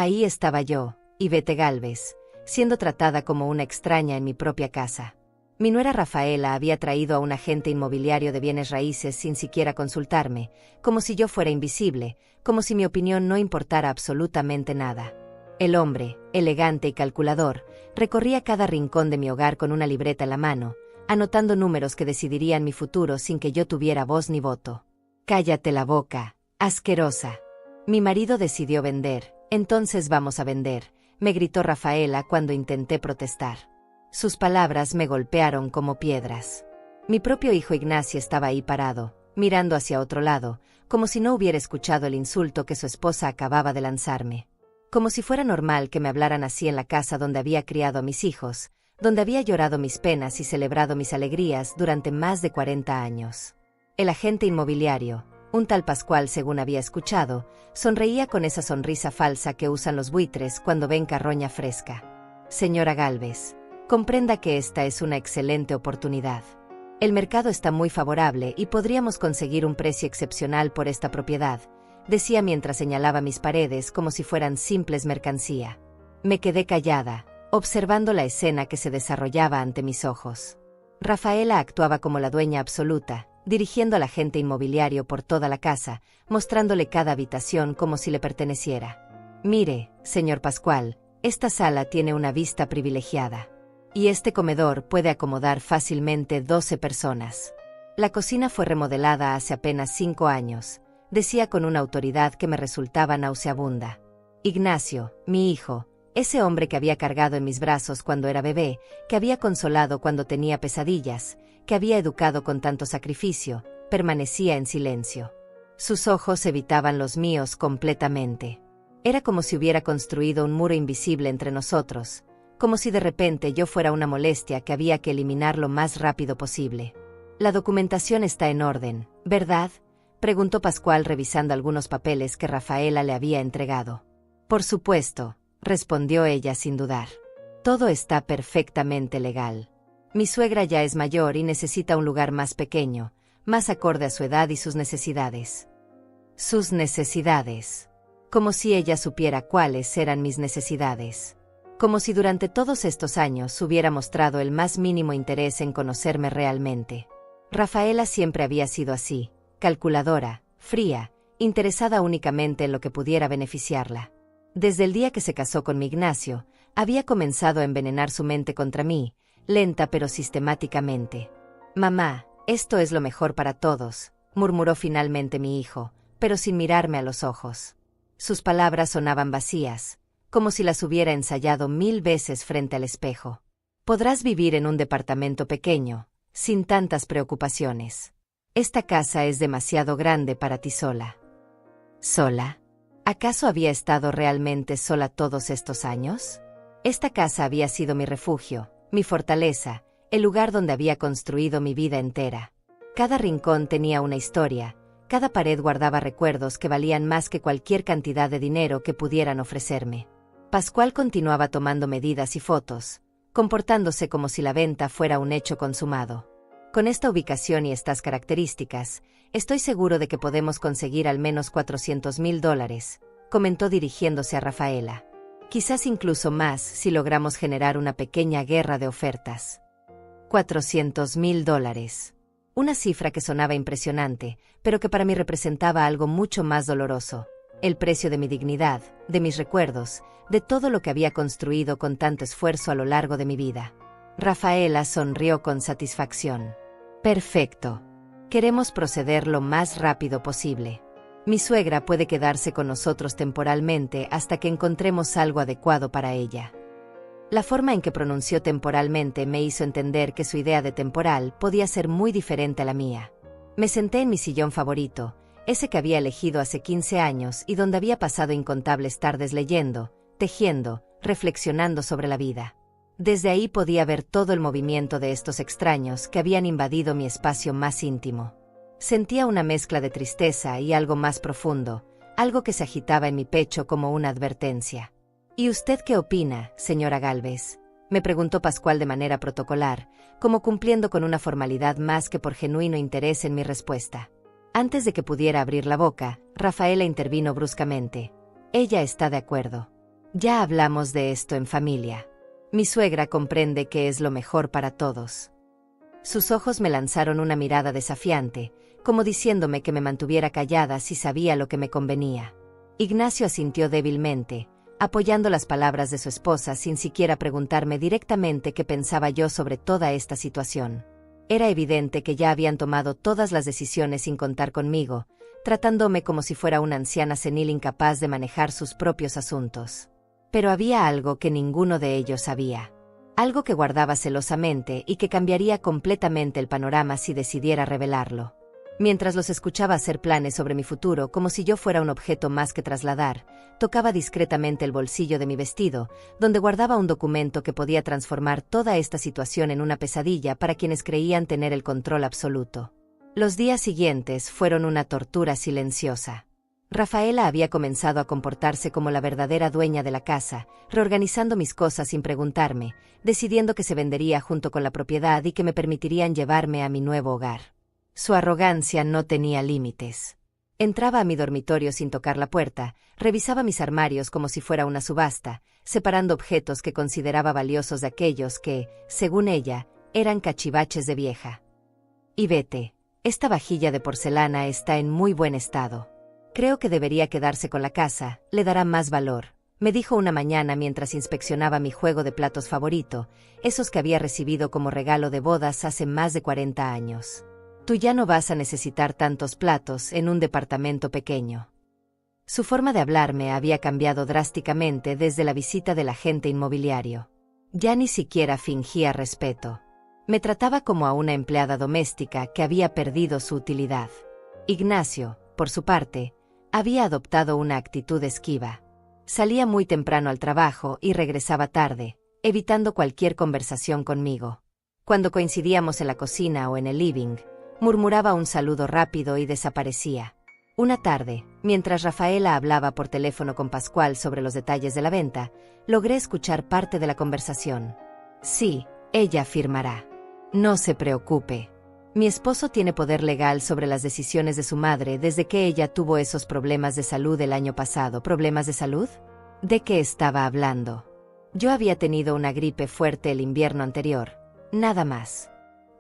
Ahí estaba yo, Ivette Gálvez, siendo tratada como una extraña en mi propia casa. Mi nuera Rafaela había traído a un agente inmobiliario de bienes raíces sin siquiera consultarme, como si yo fuera invisible, como si mi opinión no importara absolutamente nada. El hombre, elegante y calculador, recorría cada rincón de mi hogar con una libreta en la mano, anotando números que decidirían mi futuro sin que yo tuviera voz ni voto. «Cállate la boca, asquerosa. Mi marido decidió vender, entonces vamos a vender», me gritó Rafaela cuando intenté protestar. Sus palabras me golpearon como piedras. Mi propio hijo Ignacio estaba ahí parado, mirando hacia otro lado, como si no hubiera escuchado el insulto que su esposa acababa de lanzarme. Como si fuera normal que me hablaran así en la casa donde había criado a mis hijos, donde había llorado mis penas y celebrado mis alegrías durante más de 40 años. El agente inmobiliario, un tal Pascual según había escuchado, sonreía con esa sonrisa falsa que usan los buitres cuando ven carroña fresca. «Señora Gálvez, comprenda que esta es una excelente oportunidad. El mercado está muy favorable y podríamos conseguir un precio excepcional por esta propiedad», decía mientras señalaba mis paredes como si fueran simples mercancía. Me quedé callada, observando la escena que se desarrollaba ante mis ojos. Rafaela actuaba como la dueña absoluta, dirigiendo al agente inmobiliario por toda la casa, mostrándole cada habitación como si le perteneciera. «Mire, señor Pascual, esta sala tiene una vista privilegiada. Y este comedor puede acomodar fácilmente 12 personas. La cocina fue remodelada hace apenas 5 años», decía con una autoridad que me resultaba nauseabunda. Ignacio, mi hijo, ese hombre que había cargado en mis brazos cuando era bebé, que había consolado cuando tenía pesadillas, que había educado con tanto sacrificio, permanecía en silencio. Sus ojos evitaban los míos completamente. Era como si hubiera construido un muro invisible entre nosotros, como si de repente yo fuera una molestia que había que eliminar lo más rápido posible. «La documentación está en orden, ¿verdad?», preguntó Pascual revisando algunos papeles que Rafaela le había entregado. «Por supuesto», respondió ella sin dudar. «Todo está perfectamente legal. Mi suegra ya es mayor y necesita un lugar más pequeño, más acorde a su edad y sus necesidades». «Sus necesidades». Como si ella supiera cuáles eran mis necesidades. Como si durante todos estos años hubiera mostrado el más mínimo interés en conocerme realmente. Rafaela siempre había sido así, calculadora, fría, interesada únicamente en lo que pudiera beneficiarla. Desde el día que se casó con mi Ignacio, había comenzado a envenenar su mente contra mí, lenta pero sistemáticamente. «Mamá, esto es lo mejor para todos», murmuró finalmente mi hijo, pero sin mirarme a los ojos. Sus palabras sonaban vacías, como si las hubiera ensayado 1000 veces frente al espejo. «Podrás vivir en un departamento pequeño, sin tantas preocupaciones. Esta casa es demasiado grande para ti sola». ¿Sola? ¿Acaso había estado realmente sola todos estos años? Esta casa había sido mi refugio, mi fortaleza, el lugar donde había construido mi vida entera. Cada rincón tenía una historia, cada pared guardaba recuerdos que valían más que cualquier cantidad de dinero que pudieran ofrecerme. Pascual continuaba tomando medidas y fotos, comportándose como si la venta fuera un hecho consumado. «Con esta ubicación y estas características, estoy seguro de que podemos conseguir al menos $400,000, comentó dirigiéndose a Rafaela. «Quizás incluso más si logramos generar una pequeña guerra de ofertas». $400,000. Una cifra que sonaba impresionante, pero que para mí representaba algo mucho más doloroso. El precio de mi dignidad, de mis recuerdos, de todo lo que había construido con tanto esfuerzo a lo largo de mi vida. Rafaela sonrió con satisfacción. «Perfecto. Queremos proceder lo más rápido posible. Mi suegra puede quedarse con nosotros temporalmente hasta que encontremos algo adecuado para ella». La forma en que pronunció temporalmente me hizo entender que su idea de temporal podía ser muy diferente a la mía. Me senté en mi sillón favorito, ese que había elegido hace 15 años y donde había pasado incontables tardes leyendo, tejiendo, reflexionando sobre la vida. Desde ahí podía ver todo el movimiento de estos extraños que habían invadido mi espacio más íntimo. Sentía una mezcla de tristeza y algo más profundo, algo que se agitaba en mi pecho como una advertencia. «¿Y usted qué opina, señora Gálvez?», me preguntó Pascual de manera protocolar, como cumpliendo con una formalidad más que por genuino interés en mi respuesta. Antes de que pudiera abrir la boca, Rafaela intervino bruscamente. «Ella está de acuerdo. Ya hablamos de esto en familia. Mi suegra comprende que es lo mejor para todos. Sus ojos me lanzaron una mirada desafiante, como diciéndome que me mantuviera callada si sabía lo que me convenía. Ignacio asintió débilmente, apoyando las palabras de su esposa sin siquiera preguntarme directamente qué pensaba yo sobre toda esta situación. Era evidente que ya habían tomado todas las decisiones sin contar conmigo, tratándome como si fuera una anciana senil incapaz de manejar sus propios asuntos. Pero había algo que ninguno de ellos sabía. Algo que guardaba celosamente y que cambiaría completamente el panorama si decidiera revelarlo. Mientras los escuchaba hacer planes sobre mi futuro como si yo fuera un objeto más que trasladar, tocaba discretamente el bolsillo de mi vestido, donde guardaba un documento que podía transformar toda esta situación en una pesadilla para quienes creían tener el control absoluto. Los días siguientes fueron una tortura silenciosa. Rafaela había comenzado a comportarse como la verdadera dueña de la casa, reorganizando mis cosas sin preguntarme, decidiendo que se vendería junto con la propiedad y que me permitirían llevarme a mi nuevo hogar. Su arrogancia no tenía límites. Entraba a mi dormitorio sin tocar la puerta, revisaba mis armarios como si fuera una subasta, separando objetos que consideraba valiosos de aquellos que, según ella, eran cachivaches de vieja. Y vete, esta vajilla de porcelana está en muy buen estado. Creo que debería quedarse con la casa, le dará más valor, me dijo una mañana mientras inspeccionaba mi juego de platos favorito, esos que había recibido como regalo de bodas hace más de 40 años. Tú ya no vas a necesitar tantos platos en un departamento pequeño. Su forma de hablarme había cambiado drásticamente desde la visita del agente inmobiliario. Ya ni siquiera fingía respeto. Me trataba como a una empleada doméstica que había perdido su utilidad. Ignacio, por su parte, había adoptado una actitud esquiva. Salía muy temprano al trabajo y regresaba tarde, evitando cualquier conversación conmigo. Cuando coincidíamos en la cocina o en el living, murmuraba un saludo rápido y desaparecía. Una tarde, mientras Rafaela hablaba por teléfono con Pascual sobre los detalles de la venta, logré escuchar parte de la conversación. Sí, ella firmará. No se preocupe. Mi esposo tiene poder legal sobre las decisiones de su madre desde que ella tuvo esos problemas de salud el año pasado. ¿Problemas de salud? ¿De qué estaba hablando? Yo había tenido una gripe fuerte el invierno anterior. Nada más.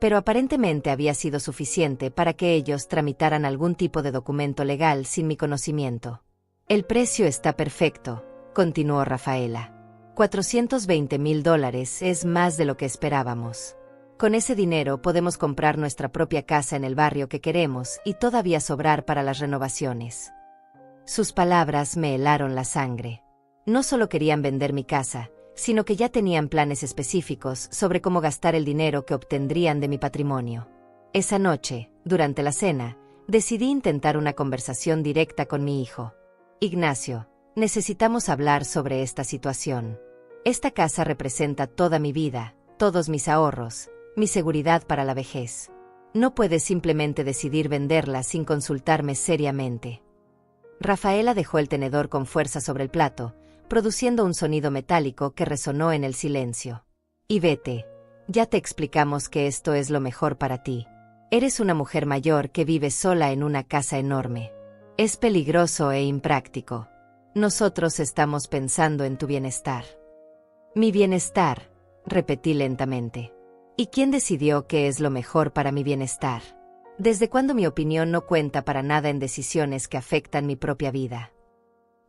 Pero aparentemente había sido suficiente para que ellos tramitaran algún tipo de documento legal sin mi conocimiento. El precio está perfecto, continuó Rafaela. $420,000 es más de lo que esperábamos. Con ese dinero podemos comprar nuestra propia casa en el barrio que queremos y todavía sobrar para las renovaciones. Sus palabras me helaron la sangre. No solo querían vender mi casa, sino que ya tenían planes específicos sobre cómo gastar el dinero que obtendrían de mi patrimonio. Esa noche, durante la cena, decidí intentar una conversación directa con mi hijo. Ignacio, necesitamos hablar sobre esta situación. Esta casa representa toda mi vida, todos mis ahorros, mi seguridad para la vejez. No puedes simplemente decidir venderla sin consultarme seriamente. Rafaela dejó el tenedor con fuerza sobre el plato, produciendo un sonido metálico que resonó en el silencio. Y vete, ya te explicamos que esto es lo mejor para ti. Eres una mujer mayor que vive sola en una casa enorme. Es peligroso e impráctico. Nosotros estamos pensando en tu bienestar. Mi bienestar, repetí lentamente. ¿Y quién decidió qué es lo mejor para mi bienestar? ¿Desde cuándo mi opinión no cuenta para nada en decisiones que afectan mi propia vida?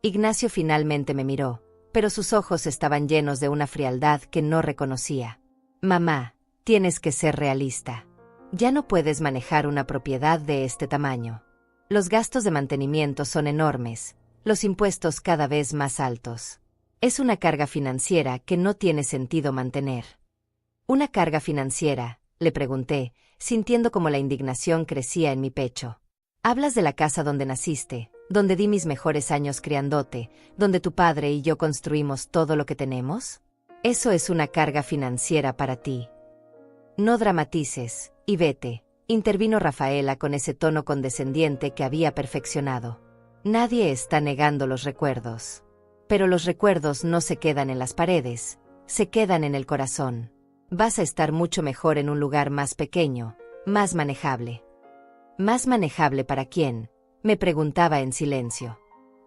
Ignacio finalmente me miró, pero sus ojos estaban llenos de una frialdad que no reconocía. Mamá, tienes que ser realista. Ya no puedes manejar una propiedad de este tamaño. Los gastos de mantenimiento son enormes, los impuestos cada vez más altos. Es una carga financiera que no tiene sentido mantener. ¿Una carga financiera?, le pregunté, sintiendo como la indignación crecía en mi pecho. Hablas de la casa donde naciste, donde di mis mejores años criándote, donde tu padre y yo construimos todo lo que tenemos. Eso es una carga financiera para ti. No dramatices, y vete, intervino Rafaela con ese tono condescendiente que había perfeccionado. Nadie está negando los recuerdos. Pero los recuerdos no se quedan en las paredes, se quedan en el corazón. Vas a estar mucho mejor en un lugar más pequeño, más manejable. ¿Más manejable para quién?, me preguntaba en silencio.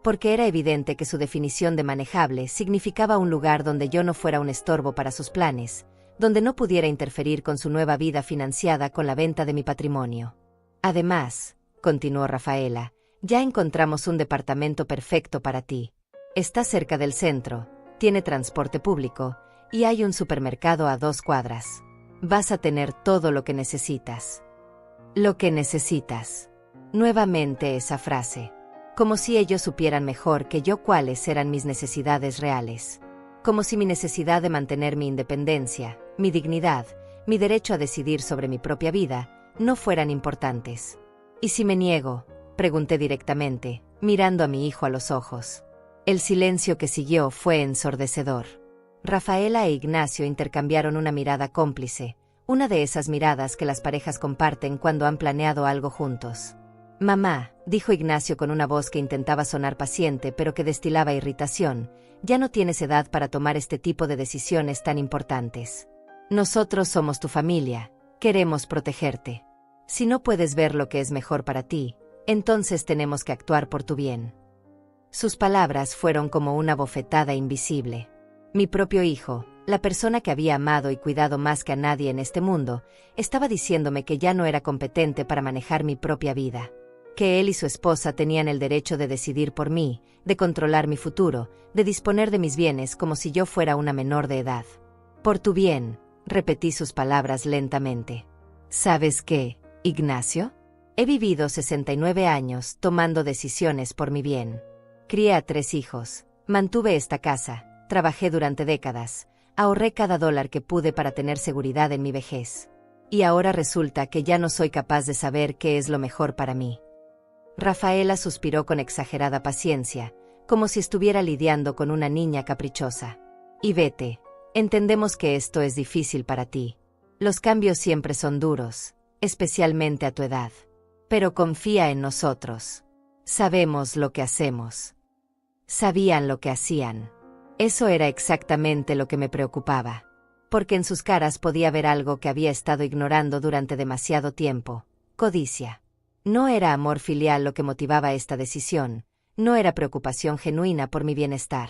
porque era evidente que su definición de manejable significaba un lugar donde yo no fuera un estorbo para sus planes, donde no pudiera interferir con su nueva vida financiada con la venta de mi patrimonio. Además, continuó Rafaela, ya encontramos un departamento perfecto para ti. Está cerca del centro, tiene transporte público, y hay un supermercado a 2 cuadras. Vas a tener todo lo que necesitas. Lo que necesitas. Nuevamente esa frase. Como si ellos supieran mejor que yo cuáles eran mis necesidades reales. Como si mi necesidad de mantener mi independencia, mi dignidad, mi derecho a decidir sobre mi propia vida, no fueran importantes. ¿Y si me niego?, pregunté directamente, mirando a mi hijo a los ojos. El silencio que siguió fue ensordecedor. Rafaela e Ignacio intercambiaron una mirada cómplice, una de esas miradas que las parejas comparten cuando han planeado algo juntos. «Mamá», dijo Ignacio con una voz que intentaba sonar paciente pero que destilaba irritación, «ya no tienes edad para tomar este tipo de decisiones tan importantes. Nosotros somos tu familia, queremos protegerte. Si no puedes ver lo que es mejor para ti, entonces tenemos que actuar por tu bien». Sus palabras fueron como una bofetada invisible. Mi propio hijo, la persona que había amado y cuidado más que a nadie en este mundo, estaba diciéndome que ya no era competente para manejar mi propia vida. Que él y su esposa tenían el derecho de decidir por mí, de controlar mi futuro, de disponer de mis bienes como si yo fuera una menor de edad. «Por tu bien», repetí sus palabras lentamente. «¿Sabes qué, Ignacio? He vivido 69 años tomando decisiones por mi bien. Crié a 3 hijos, mantuve esta casa, trabajé durante décadas, ahorré cada dólar que pude para tener seguridad en mi vejez. Y ahora resulta que ya no soy capaz de saber qué es lo mejor para mí». Rafaela suspiró con exagerada paciencia, como si estuviera lidiando con una niña caprichosa. «Y vete, entendemos que esto es difícil para ti. Los cambios siempre son duros, especialmente a tu edad. Pero confía en nosotros. Sabemos lo que hacemos». Sabían lo que hacían. Eso era exactamente lo que me preocupaba. Porque en sus caras podía ver algo que había estado ignorando durante demasiado tiempo: codicia. No era amor filial lo que motivaba esta decisión, no era preocupación genuina por mi bienestar.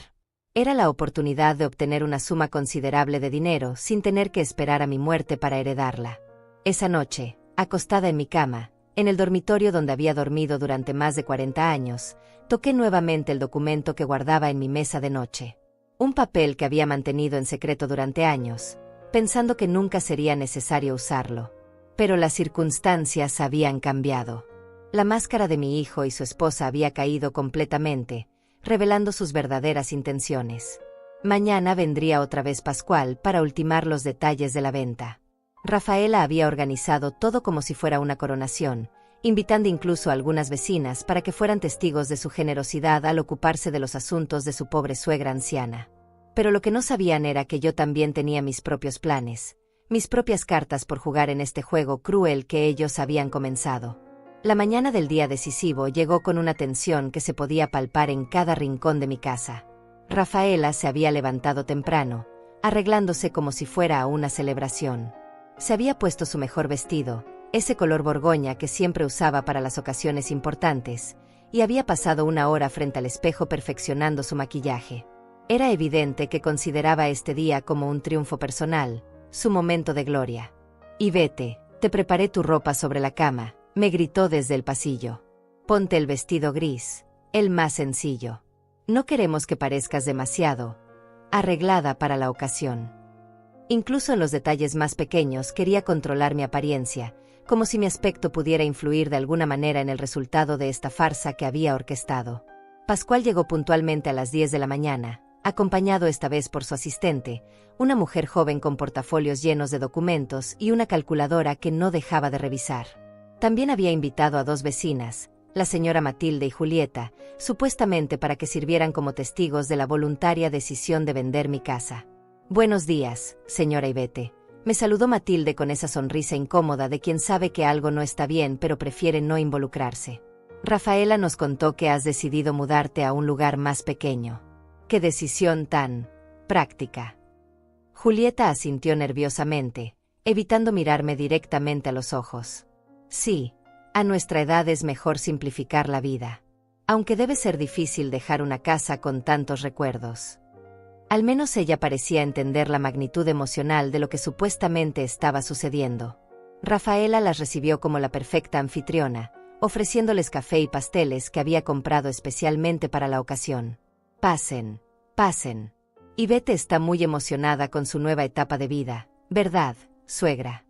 Era la oportunidad de obtener una suma considerable de dinero sin tener que esperar a mi muerte para heredarla. Esa noche, acostada en mi cama, en el dormitorio donde había dormido durante más de 40 años, toqué nuevamente el documento que guardaba en mi mesa de noche. Un papel que había mantenido en secreto durante años, pensando que nunca sería necesario usarlo. Pero las circunstancias habían cambiado. La máscara de mi hijo y su esposa había caído completamente, revelando sus verdaderas intenciones. Mañana vendría otra vez Pascual para ultimar los detalles de la venta. Rafaela había organizado todo como si fuera una coronación, invitando incluso a algunas vecinas para que fueran testigos de su generosidad al ocuparse de los asuntos de su pobre suegra anciana. Pero lo que no sabían era que yo también tenía mis propios planes, mis propias cartas por jugar en este juego cruel que ellos habían comenzado. La mañana del día decisivo llegó con una tensión que se podía palpar en cada rincón de mi casa. Rafaela se había levantado temprano, arreglándose como si fuera a una celebración. Se había puesto su mejor vestido, ese color borgoña que siempre usaba para las ocasiones importantes, y había pasado una hora frente al espejo perfeccionando su maquillaje. Era evidente que consideraba este día como un triunfo personal, su momento de gloria. «Y vete, te preparé tu ropa sobre la cama», me gritó desde el pasillo. «Ponte el vestido gris, el más sencillo. No queremos que parezcas demasiado arreglada para la ocasión». Incluso en los detalles más pequeños quería controlar mi apariencia, como si mi aspecto pudiera influir de alguna manera en el resultado de esta farsa que había orquestado. Pascual llegó puntualmente a las 10 de la mañana, acompañado esta vez por su asistente, una mujer joven con portafolios llenos de documentos y una calculadora que no dejaba de revisar. También había invitado a 2 vecinas, la señora Matilde y Julieta, supuestamente para que sirvieran como testigos de la voluntaria decisión de vender mi casa. «Buenos días, señora Ivete», me saludó Matilde con esa sonrisa incómoda de quien sabe que algo no está bien pero prefiere no involucrarse. «Rafaela nos contó que has decidido mudarte a un lugar más pequeño. ¡Qué decisión tan práctica!». Julieta asintió nerviosamente, evitando mirarme directamente a los ojos. «Sí, a nuestra edad es mejor simplificar la vida. Aunque debe ser difícil dejar una casa con tantos recuerdos. Al menos ella parecía entender la magnitud emocional de lo que supuestamente estaba sucediendo. Rafaela las recibió como la perfecta anfitriona, ofreciéndoles café y pasteles que había comprado especialmente para la ocasión. Pasen, pasen. Ivette está muy emocionada con su nueva etapa de vida, ¿verdad, suegra?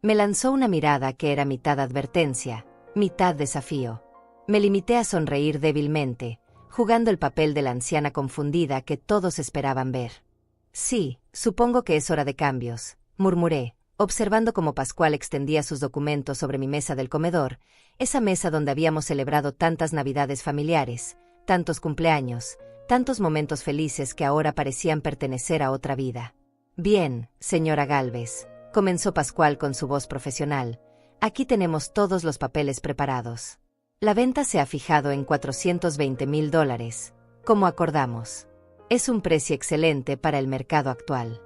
Me lanzó una mirada que era mitad advertencia, mitad desafío. Me limité a sonreír débilmente, jugando el papel de la anciana confundida que todos esperaban ver. Sí, supongo que es hora de cambios, murmuré, observando cómo Pascual extendía sus documentos sobre mi mesa del comedor, esa mesa donde habíamos celebrado tantas navidades familiares, tantos cumpleaños, tantos momentos felices que ahora parecían pertenecer a otra vida. Bien, señora Gálvez, comenzó Pascual con su voz profesional, aquí tenemos todos los papeles preparados. La venta se ha fijado en $420,000, como acordamos. Es un precio excelente para el mercado actual.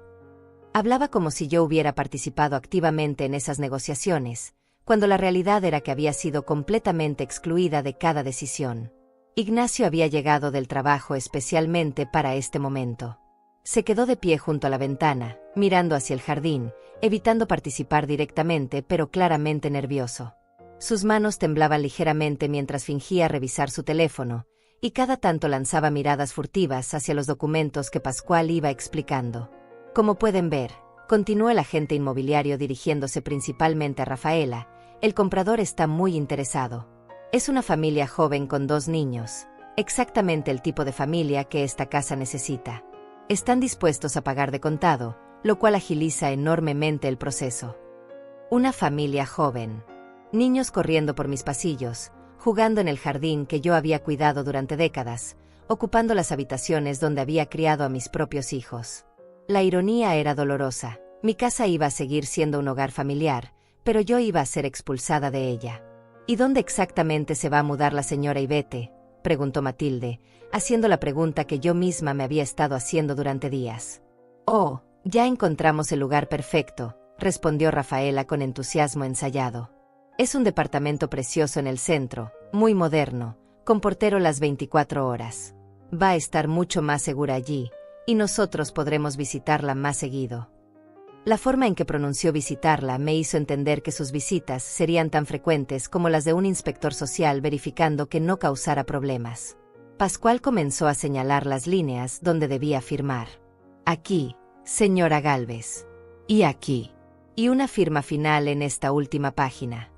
Hablaba como si yo hubiera participado activamente en esas negociaciones, cuando la realidad era que había sido completamente excluida de cada decisión. Ignacio había llegado del trabajo especialmente para este momento. Se quedó de pie junto a la ventana, mirando hacia el jardín, evitando participar directamente pero claramente nervioso. Sus manos temblaban ligeramente mientras fingía revisar su teléfono, y cada tanto lanzaba miradas furtivas hacia los documentos que Pascual iba explicando. Como pueden ver, continuó el agente inmobiliario dirigiéndose principalmente a Rafaela, el comprador está muy interesado. Es una familia joven con 2 niños, exactamente el tipo de familia que esta casa necesita. Están dispuestos a pagar de contado, lo cual agiliza enormemente el proceso. Una familia joven. Niños corriendo por mis pasillos, jugando en el jardín que yo había cuidado durante décadas, ocupando las habitaciones donde había criado a mis propios hijos. La ironía era dolorosa. Mi casa iba a seguir siendo un hogar familiar, pero yo iba a ser expulsada de ella. ¿Y dónde exactamente se va a mudar la señora Ivette?, preguntó Matilde, haciendo la pregunta que yo misma me había estado haciendo durante días. Oh, ya encontramos el lugar perfecto, respondió Rafaela con entusiasmo ensayado. Es un departamento precioso en el centro, muy moderno, con portero las 24 horas. Va a estar mucho más segura allí, y nosotros podremos visitarla más seguido. La forma en que pronunció visitarla me hizo entender que sus visitas serían tan frecuentes como las de un inspector social verificando que no causara problemas. Pascual comenzó a señalar las líneas donde debía firmar. Aquí, señora Gálvez. Y aquí. Y una firma final en esta última página.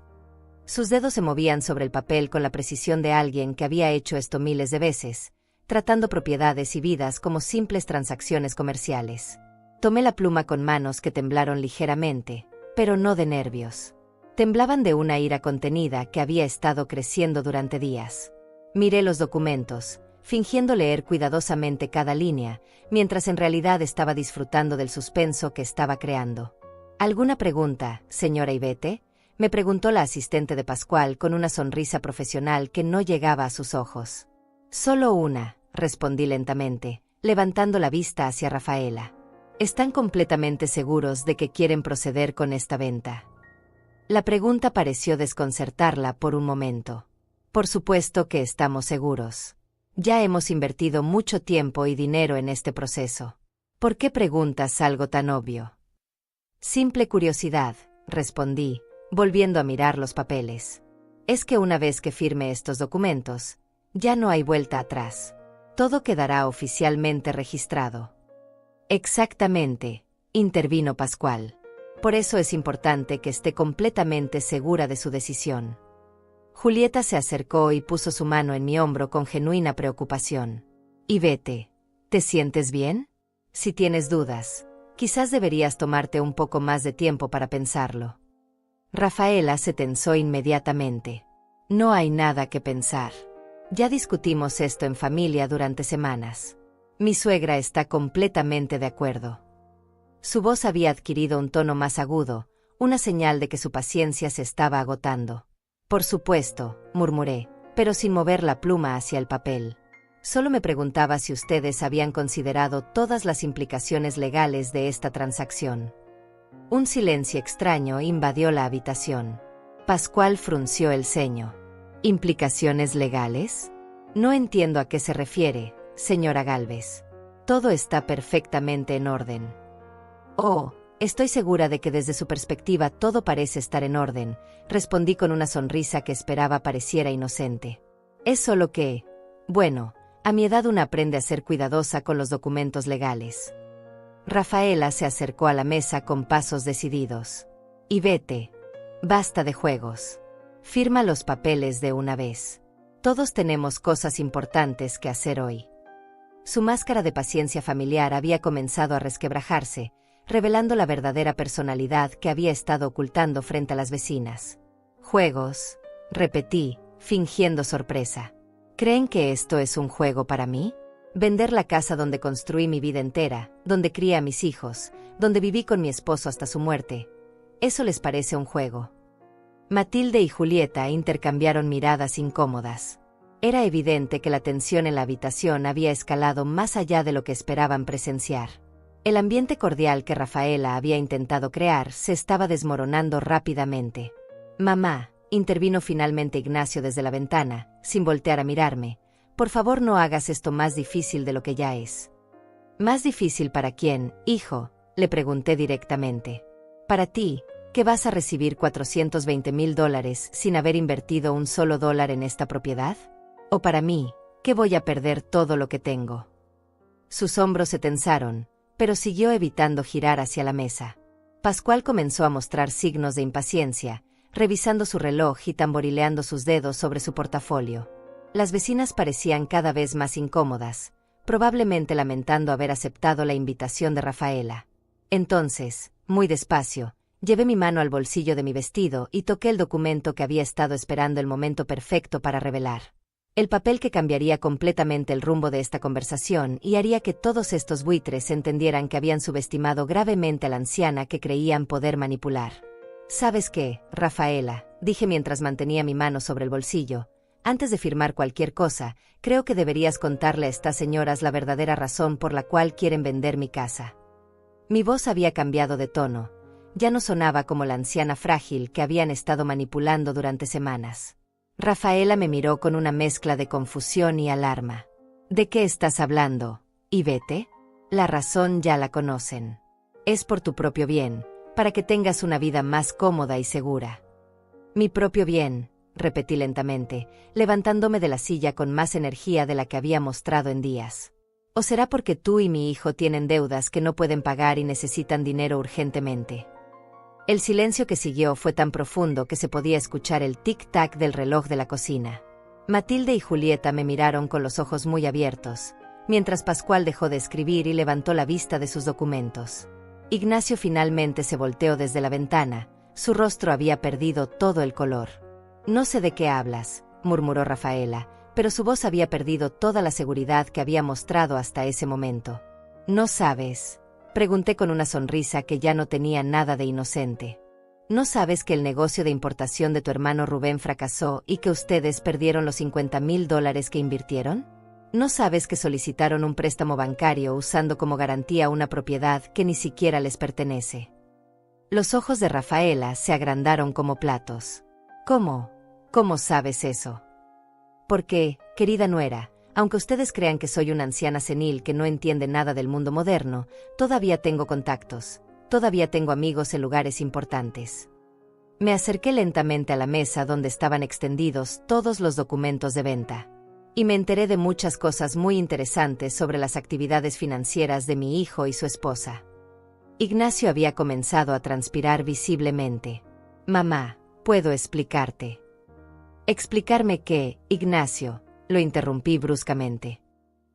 Sus dedos se movían sobre el papel con la precisión de alguien que había hecho esto miles de veces, tratando propiedades y vidas como simples transacciones comerciales. Tomé la pluma con manos que temblaron ligeramente, pero no de nervios. Temblaban de una ira contenida que había estado creciendo durante días. Miré los documentos, fingiendo leer cuidadosamente cada línea, mientras en realidad estaba disfrutando del suspenso que estaba creando. ¿Alguna pregunta, señora Ivette?, me preguntó la asistente de Pascual con una sonrisa profesional que no llegaba a sus ojos. Solo una, respondí lentamente, levantando la vista hacia Rafaela. ¿Están completamente seguros de que quieren proceder con esta venta? La pregunta pareció desconcertarla por un momento. Por supuesto que estamos seguros. Ya hemos invertido mucho tiempo y dinero en este proceso. ¿Por qué preguntas algo tan obvio? Simple curiosidad, respondí, volviendo a mirar los papeles. Es que una vez que firme estos documentos, ya no hay vuelta atrás. Todo quedará oficialmente registrado. Exactamente, intervino Pascual. Por eso es importante que esté completamente segura de su decisión. Julieta se acercó y puso su mano en mi hombro con genuina preocupación. Ivette, ¿te sientes bien? Si tienes dudas, quizás deberías tomarte un poco más de tiempo para pensarlo. Rafaela se tensó inmediatamente. No hay nada que pensar. Ya discutimos esto en familia durante semanas. Mi suegra está completamente de acuerdo. Su voz había adquirido un tono más agudo, una señal de que su paciencia se estaba agotando. Por supuesto, murmuré, pero sin mover la pluma hacia el papel. Solo me preguntaba si ustedes habían considerado todas las implicaciones legales de esta transacción. Un silencio extraño invadió la habitación. Pascual frunció el ceño. ¿Implicaciones legales? No entiendo a qué se refiere, señora Gálvez. Todo está perfectamente en orden. Oh, estoy segura de que desde su perspectiva todo parece estar en orden, respondí con una sonrisa que esperaba pareciera inocente. Es solo que, bueno, a mi edad una aprende a ser cuidadosa con los documentos legales. Rafaela se acercó a la mesa con pasos decididos. Y vete. Basta de juegos. Firma los papeles de una vez. Todos tenemos cosas importantes que hacer hoy. Su máscara de paciencia familiar había comenzado a resquebrajarse, revelando la verdadera personalidad que había estado ocultando frente a las vecinas. Juegos, repetí, fingiendo sorpresa. ¿Creen que esto es un juego para mí? Vender la casa donde construí mi vida entera, donde crié a mis hijos, donde viví con mi esposo hasta su muerte. ¿Eso les parece un juego? Matilde y Julieta intercambiaron miradas incómodas. Era evidente que la tensión en la habitación había escalado más allá de lo que esperaban presenciar. El ambiente cordial que Rafaela había intentado crear se estaba desmoronando rápidamente. Mamá, intervino finalmente Ignacio desde la ventana, sin voltear a mirarme. Por favor, no hagas esto más difícil de lo que ya es. ¿Más difícil para quién, hijo?, le pregunté directamente. Para ti, que vas a recibir $420,000 sin haber invertido un solo dólar en esta propiedad. ¿O para mí, que voy a perder todo lo que tengo? Sus hombros se tensaron, pero siguió evitando girar hacia la mesa. Pascual comenzó a mostrar signos de impaciencia, revisando su reloj y tamborileando sus dedos sobre su portafolio. Las vecinas parecían cada vez más incómodas, probablemente lamentando haber aceptado la invitación de Rafaela. Entonces, muy despacio, llevé mi mano al bolsillo de mi vestido y toqué el documento que había estado esperando el momento perfecto para revelar. El papel que cambiaría completamente el rumbo de esta conversación y haría que todos estos buitres entendieran que habían subestimado gravemente a la anciana que creían poder manipular. ¿Sabes qué, Rafaela?, dije mientras mantenía mi mano sobre el bolsillo. Antes de firmar cualquier cosa, creo que deberías contarle a estas señoras la verdadera razón por la cual quieren vender mi casa. Mi voz había cambiado de tono. Ya no sonaba como la anciana frágil que habían estado manipulando durante semanas. Rafaela me miró con una mezcla de confusión y alarma. ¿De qué estás hablando, Ivete? La razón ya la conocen. Es por tu propio bien, para que tengas una vida más cómoda y segura. Mi propio bien, repetí lentamente, levantándome de la silla con más energía de la que había mostrado en días. ¿O será porque tú y mi hijo tienen deudas que no pueden pagar y necesitan dinero urgentemente? El silencio que siguió fue tan profundo que se podía escuchar el tic-tac del reloj de la cocina. Matilde y Julieta me miraron con los ojos muy abiertos, mientras Pascual dejó de escribir y levantó la vista de sus documentos. Ignacio finalmente se volteó desde la ventana, su rostro había perdido todo el color. No sé de qué hablas, murmuró Rafaela, pero su voz había perdido toda la seguridad que había mostrado hasta ese momento. ¿No sabes?, pregunté con una sonrisa que ya no tenía nada de inocente. ¿No sabes que el negocio de importación de tu hermano Rubén fracasó y que ustedes perdieron los $50,000 que invirtieron? ¿No sabes que solicitaron un préstamo bancario usando como garantía una propiedad que ni siquiera les pertenece? Los ojos de Rafaela se agrandaron como platos. ¿Cómo? ¿Cómo sabes eso? Porque, querida nuera, aunque ustedes crean que soy una anciana senil que no entiende nada del mundo moderno, todavía tengo contactos, todavía tengo amigos en lugares importantes. Me acerqué lentamente a la mesa donde estaban extendidos todos los documentos de venta. Y me enteré de muchas cosas muy interesantes sobre las actividades financieras de mi hijo y su esposa. Ignacio había comenzado a transpirar visiblemente. Mamá, ¿puedo explicarte? ¿Explicarme qué, Ignacio? Lo interrumpí bruscamente.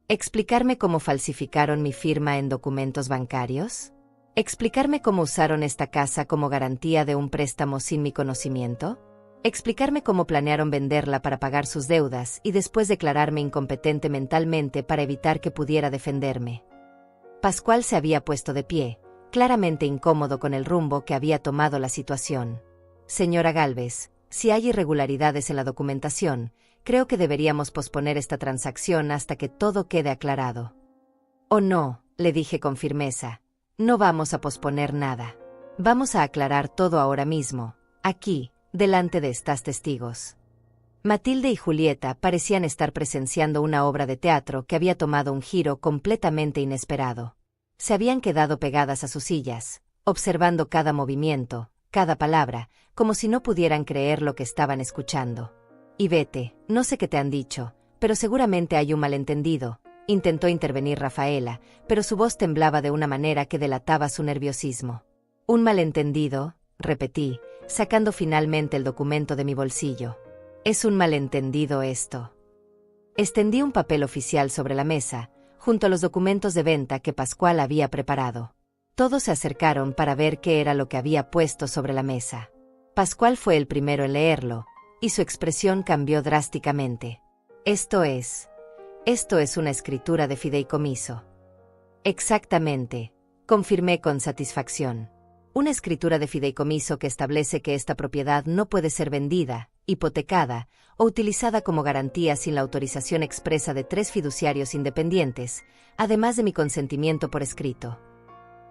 ¿Explicarme cómo falsificaron mi firma en documentos bancarios? ¿Explicarme cómo usaron esta casa como garantía de un préstamo sin mi conocimiento? ¿Explicarme cómo planearon venderla para pagar sus deudas y después declararme incompetente mentalmente para evitar que pudiera defenderme? Pascual se había puesto de pie, claramente incómodo con el rumbo que había tomado la situación. Señora Gálvez, si hay irregularidades en la documentación, creo que deberíamos posponer esta transacción hasta que todo quede aclarado. Oh no, le dije con firmeza, no vamos a posponer nada. Vamos a aclarar todo ahora mismo, aquí, delante de estas testigos. Matilde y Julieta parecían estar presenciando una obra de teatro que había tomado un giro completamente inesperado. Se habían quedado pegadas a sus sillas, observando cada movimiento, cada palabra, como si no pudieran creer lo que estaban escuchando. Y vete, no sé qué te han dicho, pero seguramente hay un malentendido. Intentó intervenir Rafaela, pero su voz temblaba de una manera que delataba su nerviosismo. «¿Un malentendido?», repetí, sacando finalmente el documento de mi bolsillo. «Es un malentendido esto». Extendí un papel oficial sobre la mesa, junto a los documentos de venta que Pascual había preparado. Todos se acercaron para ver qué era lo que había puesto sobre la mesa. Pascual fue el primero en leerlo, y su expresión cambió drásticamente. Esto es una escritura de fideicomiso». «Exactamente», confirmé con satisfacción. «Una escritura de fideicomiso que establece que esta propiedad no puede ser vendida, hipotecada o utilizada como garantía sin la autorización expresa de 3 fiduciarios independientes, además de mi consentimiento por escrito».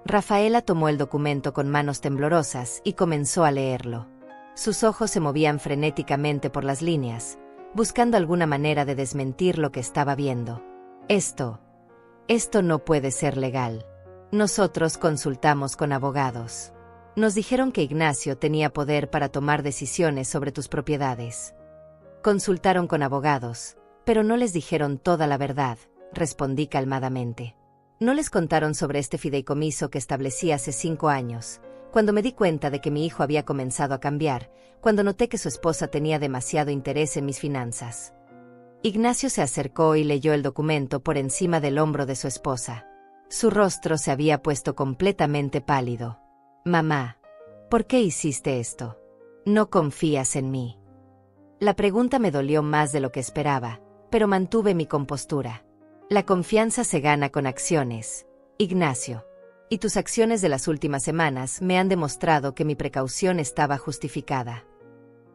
Rafaela tomó el documento con manos temblorosas y comenzó a leerlo. Sus ojos se movían frenéticamente por las líneas, buscando alguna manera de desmentir lo que estaba viendo. Esto no puede ser legal. Nosotros consultamos con abogados. Nos dijeron que Ignacio tenía poder para tomar decisiones sobre tus propiedades». «Consultaron con abogados, pero no les dijeron toda la verdad», respondí calmadamente. «No les contaron sobre este fideicomiso que establecí hace 5 años, cuando me di cuenta de que mi hijo había comenzado a cambiar, cuando noté que su esposa tenía demasiado interés en mis finanzas». Ignacio se acercó y leyó el documento por encima del hombro de su esposa. Su rostro se había puesto completamente pálido. «Mamá, ¿por qué hiciste esto? ¿No confías en mí?». La pregunta me dolió más de lo que esperaba, pero mantuve mi compostura. «La confianza se gana con acciones, Ignacio. Y tus acciones de las últimas semanas me han demostrado que mi precaución estaba justificada».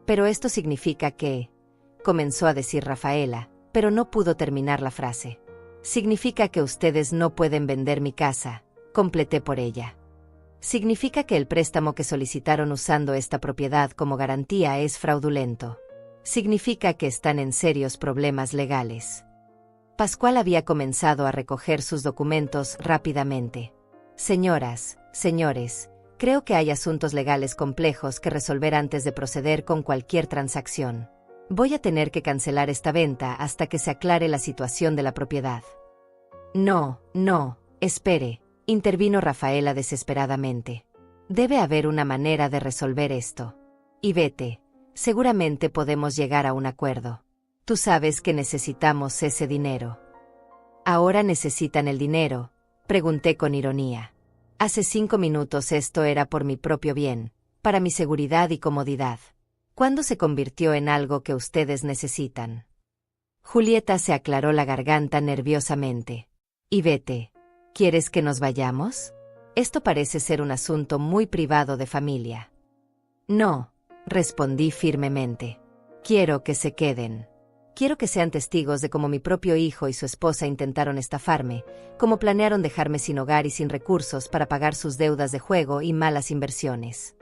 «Pero esto significa que…», comenzó a decir Rafaela, pero no pudo terminar la frase. «Significa que ustedes no pueden vender mi casa», completé por ella. «Significa que el préstamo que solicitaron usando esta propiedad como garantía es fraudulento. Significa que están en serios problemas legales». Pascual había comenzado a recoger sus documentos rápidamente. «Señoras, señores, creo que hay asuntos legales complejos que resolver antes de proceder con cualquier transacción. Voy a tener que cancelar esta venta hasta que se aclare la situación de la propiedad». «No, espere», intervino Rafaela desesperadamente. «Debe haber una manera de resolver esto. Y vete, seguramente podemos llegar a un acuerdo. Tú sabes que necesitamos ese dinero». «¿Ahora necesitan el dinero?», pregunté con ironía. «Hace 5 minutos esto era por mi propio bien, para mi seguridad y comodidad. ¿Cuándo se convirtió en algo que ustedes necesitan?». Julieta se aclaró la garganta nerviosamente. «Y vete, ¿quieres que nos vayamos? Esto parece ser un asunto muy privado de familia». «No», respondí firmemente. «Quiero que se queden. Quiero que sean testigos de cómo mi propio hijo y su esposa intentaron estafarme, cómo planearon dejarme sin hogar y sin recursos para pagar sus deudas de juego y malas inversiones».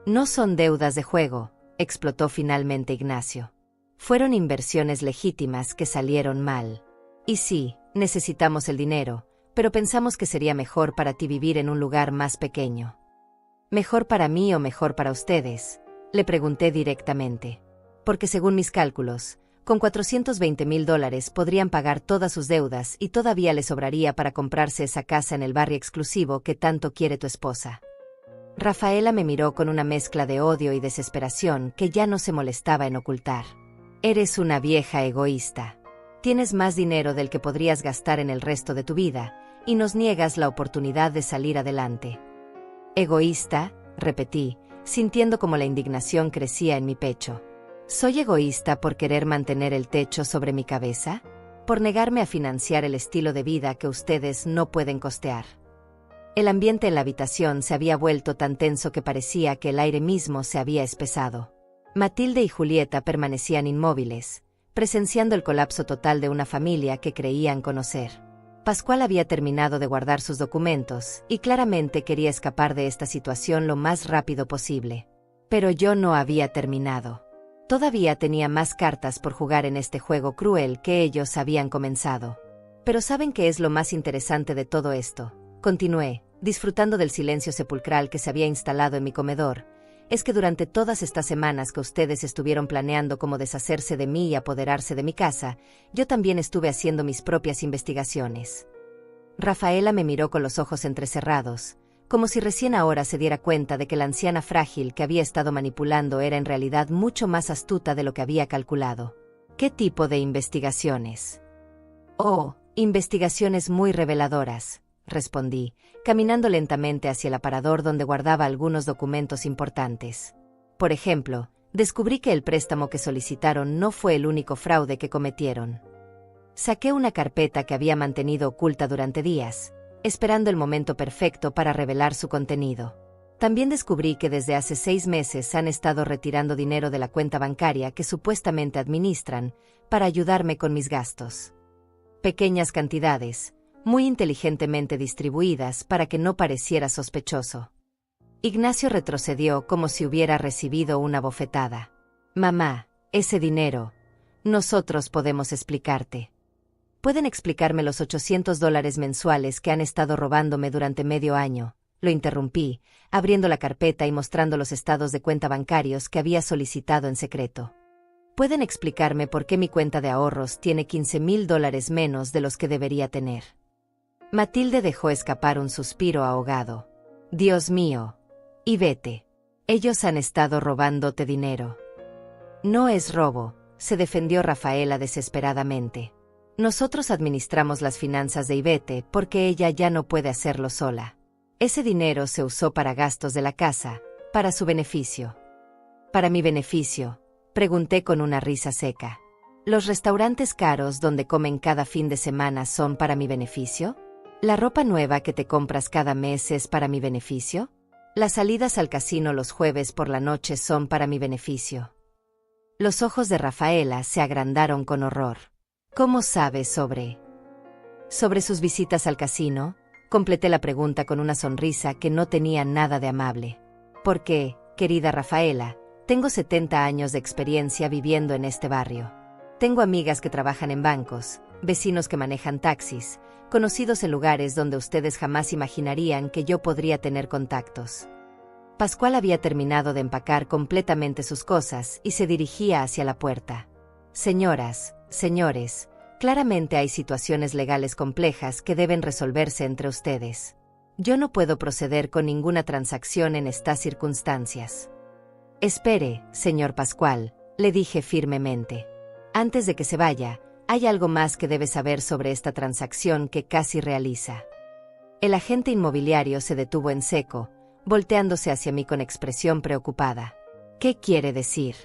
«No son deudas de juego», explotó finalmente Ignacio. «Fueron inversiones legítimas que salieron mal. Y sí, necesitamos el dinero, pero pensamos que sería mejor para ti vivir en un lugar más pequeño». «¿Mejor para mí o mejor para ustedes?», le pregunté directamente. «Porque según mis cálculos, con $420,000 podrían pagar todas sus deudas y todavía les sobraría para comprarse esa casa en el barrio exclusivo que tanto quiere tu esposa». Rafaela me miró con una mezcla de odio y desesperación que ya no se molestaba en ocultar. «Eres una vieja egoísta. Tienes más dinero del que podrías gastar en el resto de tu vida, y nos niegas la oportunidad de salir adelante». «¿Egoísta?», repetí, sintiendo como la indignación crecía en mi pecho. ¿Soy egoísta por querer mantener el techo sobre mi cabeza? ¿Por negarme a financiar el estilo de vida que ustedes no pueden costear? El ambiente en la habitación se había vuelto tan tenso que parecía que el aire mismo se había espesado. Matilde y Julieta permanecían inmóviles, presenciando el colapso total de una familia que creían conocer. Pascual había terminado de guardar sus documentos y claramente quería escapar de esta situación lo más rápido posible. Pero yo no había terminado. Todavía tenía más cartas por jugar en este juego cruel que ellos habían comenzado. Pero ¿saben qué es lo más interesante de todo esto? Continué, disfrutando del silencio sepulcral que se había instalado en mi comedor. Es que durante todas estas semanas que ustedes estuvieron planeando cómo deshacerse de mí y apoderarse de mi casa, yo también estuve haciendo mis propias investigaciones. Rafaela me miró con los ojos entrecerrados, como si recién ahora se diera cuenta de que la anciana frágil que había estado manipulando era en realidad mucho más astuta de lo que había calculado. ¿Qué tipo de investigaciones? Oh, investigaciones muy reveladoras, respondí, caminando lentamente hacia el aparador donde guardaba algunos documentos importantes. Por ejemplo, descubrí que el préstamo que solicitaron no fue el único fraude que cometieron. Saqué una carpeta que había mantenido oculta durante días, esperando el momento perfecto para revelar su contenido. También descubrí que desde hace 6 meses han estado retirando dinero de la cuenta bancaria que supuestamente administran para ayudarme con mis gastos. Pequeñas cantidades, muy inteligentemente distribuidas para que no pareciera sospechoso. Ignacio retrocedió como si hubiera recibido una bofetada. Mamá, ese dinero, nosotros podemos explicarte. ¿Pueden explicarme los $800 mensuales que han estado robándome durante medio año? Lo interrumpí, abriendo la carpeta y mostrando los estados de cuenta bancarios que había solicitado en secreto. ¿Pueden explicarme por qué mi cuenta de ahorros tiene $15,000 menos de los que debería tener? Matilde dejó escapar un suspiro ahogado. Dios mío. Y vete. Ellos han estado robándote dinero. No es robo, se defendió Rafaela desesperadamente. Nosotros administramos las finanzas de Ivete porque ella ya no puede hacerlo sola. Ese dinero se usó para gastos de la casa, para su beneficio. ¿Para mi beneficio?, pregunté con una risa seca. ¿Los restaurantes caros donde comen cada fin de semana son para mi beneficio? ¿La ropa nueva que te compras cada mes es para mi beneficio? ¿Las salidas al casino los jueves por la noche son para mi beneficio? Los ojos de Rafaela se agrandaron con horror. ¿Cómo sabes sobre sus visitas al casino? Completé la pregunta con una sonrisa que no tenía nada de amable. Porque, querida Rafaela, tengo 70 años de experiencia viviendo en este barrio. Tengo amigas que trabajan en bancos, vecinos que manejan taxis, conocidos en lugares donde ustedes jamás imaginarían que yo podría tener contactos. Pascual había terminado de empacar completamente sus cosas y se dirigía hacia la puerta. Señoras, señores, claramente hay situaciones legales complejas que deben resolverse entre ustedes. Yo no puedo proceder con ninguna transacción en estas circunstancias. Espere, señor Pascual, le dije firmemente. Antes de que se vaya, hay algo más que debe saber sobre esta transacción que casi realiza. El agente inmobiliario se detuvo en seco, volteándose hacia mí con expresión preocupada. ¿Qué quiere decir?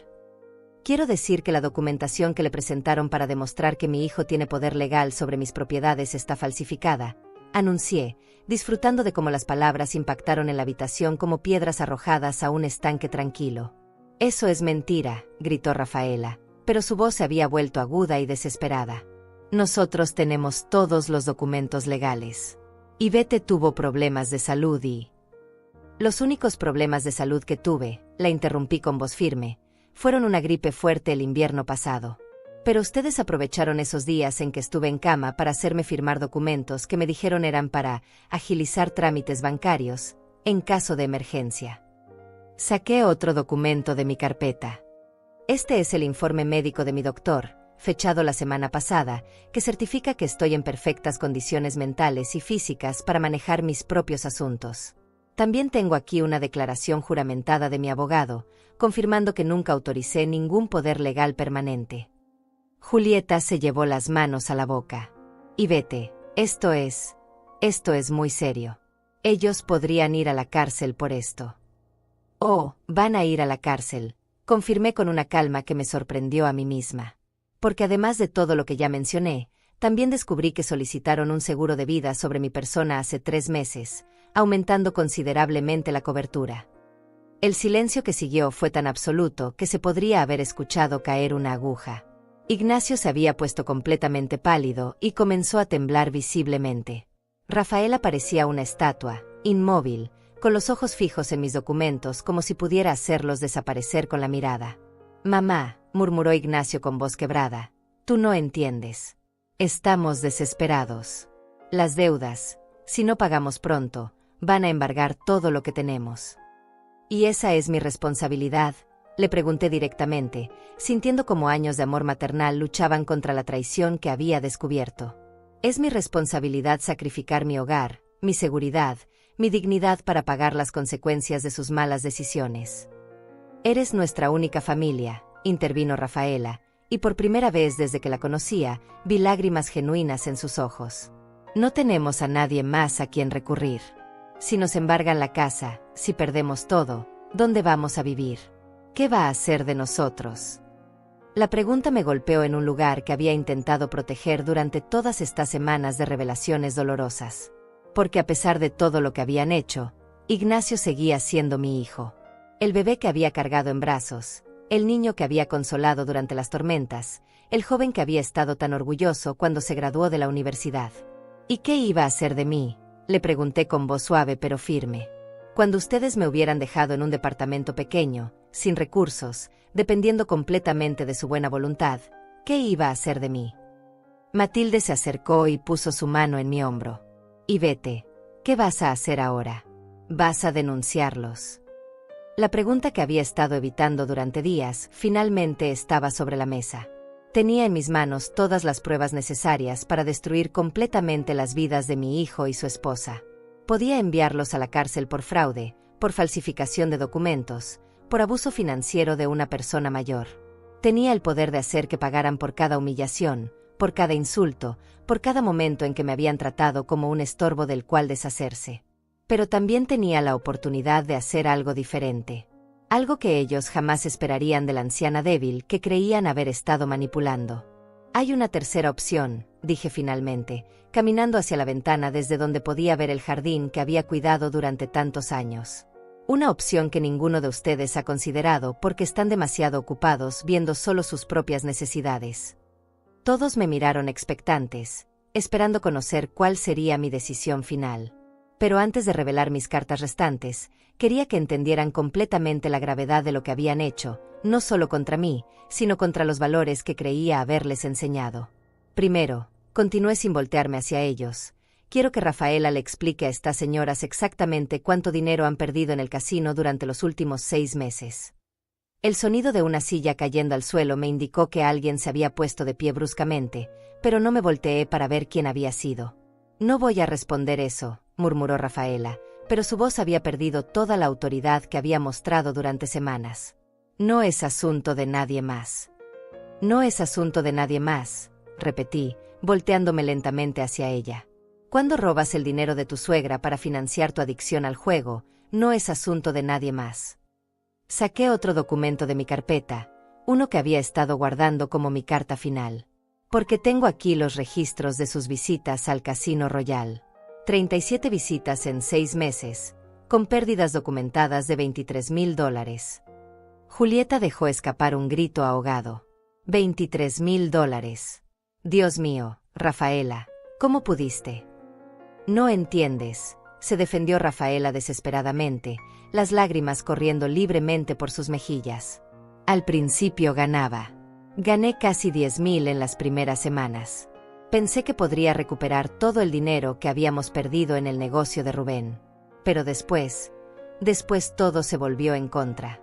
Quiero decir que la documentación que le presentaron para demostrar que mi hijo tiene poder legal sobre mis propiedades está falsificada, anuncié, disfrutando de cómo las palabras impactaron en la habitación como piedras arrojadas a un estanque tranquilo. Eso es mentira, gritó Rafaela, pero su voz se había vuelto aguda y desesperada. Nosotros tenemos todos los documentos legales. Ivete tuvo problemas de salud y... Los únicos problemas de salud que tuve, la interrumpí con voz firme, fueron una gripe fuerte el invierno pasado. Pero ustedes aprovecharon esos días en que estuve en cama para hacerme firmar documentos que me dijeron eran para agilizar trámites bancarios, en caso de emergencia. Saqué otro documento de mi carpeta. Este es el informe médico de mi doctor, fechado la semana pasada, que certifica que estoy en perfectas condiciones mentales y físicas para manejar mis propios asuntos. También tengo aquí una declaración juramentada de mi abogado, confirmando que nunca autoricé ningún poder legal permanente. Julieta se llevó las manos a la boca. Ivete, esto es muy serio. Ellos podrían ir a la cárcel por esto. Oh, van a ir a la cárcel, confirmé con una calma que me sorprendió a mí misma. Porque además de todo lo que ya mencioné, también descubrí que solicitaron un seguro de vida sobre mi persona hace 3 meses, aumentando considerablemente la cobertura. El silencio que siguió fue tan absoluto que se podría haber escuchado caer una aguja. Ignacio se había puesto completamente pálido y comenzó a temblar visiblemente. Rafaela parecía una estatua, inmóvil, con los ojos fijos en mis documentos como si pudiera hacerlos desaparecer con la mirada. Mamá, murmuró Ignacio con voz quebrada, tú no entiendes. Estamos desesperados. Las deudas, si no pagamos pronto, van a embargar todo lo que tenemos. ¿Y esa es mi responsabilidad?, le pregunté directamente, sintiendo como años de amor maternal luchaban contra la traición que había descubierto. ¿Es mi responsabilidad sacrificar mi hogar, mi seguridad, mi dignidad para pagar las consecuencias de sus malas decisiones? Eres nuestra única familia, intervino Rafaela, y por primera vez desde que la conocía, vi lágrimas genuinas en sus ojos. No tenemos a nadie más a quien recurrir. Si nos embargan la casa, si perdemos todo, ¿dónde vamos a vivir? ¿Qué va a hacer de nosotros? La pregunta me golpeó en un lugar que había intentado proteger durante todas estas semanas de revelaciones dolorosas. Porque a pesar de todo lo que habían hecho, Ignacio seguía siendo mi hijo. El bebé que había cargado en brazos, el niño que había consolado durante las tormentas, el joven que había estado tan orgulloso cuando se graduó de la universidad. ¿Y qué iba a hacer de mí?, le pregunté con voz suave pero firme. Cuando ustedes me hubieran dejado en un departamento pequeño, sin recursos, dependiendo completamente de su buena voluntad, ¿qué iba a hacer de mí? Matilde se acercó y puso su mano en mi hombro. Y vete, ¿qué vas a hacer ahora? ¿Vas a denunciarlos? La pregunta que había estado evitando durante días, finalmente estaba sobre la mesa. Tenía en mis manos todas las pruebas necesarias para destruir completamente las vidas de mi hijo y su esposa. Podía enviarlos a la cárcel por fraude, por falsificación de documentos, por abuso financiero de una persona mayor. Tenía el poder de hacer que pagaran por cada humillación, por cada insulto, por cada momento en que me habían tratado como un estorbo del cual deshacerse. Pero también tenía la oportunidad de hacer algo diferente. Algo que ellos jamás esperarían de la anciana débil que creían haber estado manipulando. Hay una tercera opción, dije finalmente, caminando hacia la ventana desde donde podía ver el jardín que había cuidado durante tantos años. Una opción que ninguno de ustedes ha considerado porque están demasiado ocupados viendo solo sus propias necesidades. Todos me miraron expectantes, esperando conocer cuál sería mi decisión final. Pero antes de revelar mis cartas restantes, quería que entendieran completamente la gravedad de lo que habían hecho, no solo contra mí, sino contra los valores que creía haberles enseñado. Primero, continué sin voltearme hacia ellos. Quiero que Rafaela le explique a estas señoras exactamente cuánto dinero han perdido en el casino durante los últimos 6 meses. El sonido de una silla cayendo al suelo me indicó que alguien se había puesto de pie bruscamente, pero no me volteé para ver quién había sido. No voy a responder eso, murmuró Rafaela, pero su voz había perdido toda la autoridad que había mostrado durante semanas. No es asunto de nadie más. No es asunto de nadie más, repetí, volteándome lentamente hacia ella. Cuando robas el dinero de tu suegra para financiar tu adicción al juego, no es asunto de nadie más. Saqué otro documento de mi carpeta, uno que había estado guardando como mi carta final. Porque tengo aquí los registros de sus visitas al Casino Royal. 37 visitas en 6 meses, con pérdidas documentadas de $23,000. Julieta dejó escapar un grito ahogado. $23,000. Dios mío, Rafaela, ¿cómo pudiste? No entiendes, se defendió Rafaela desesperadamente, las lágrimas corriendo libremente por sus mejillas. Al principio ganaba. Gané casi 10,000 en las primeras semanas. Pensé que podría recuperar todo el dinero que habíamos perdido en el negocio de Rubén. Pero después todo se volvió en contra.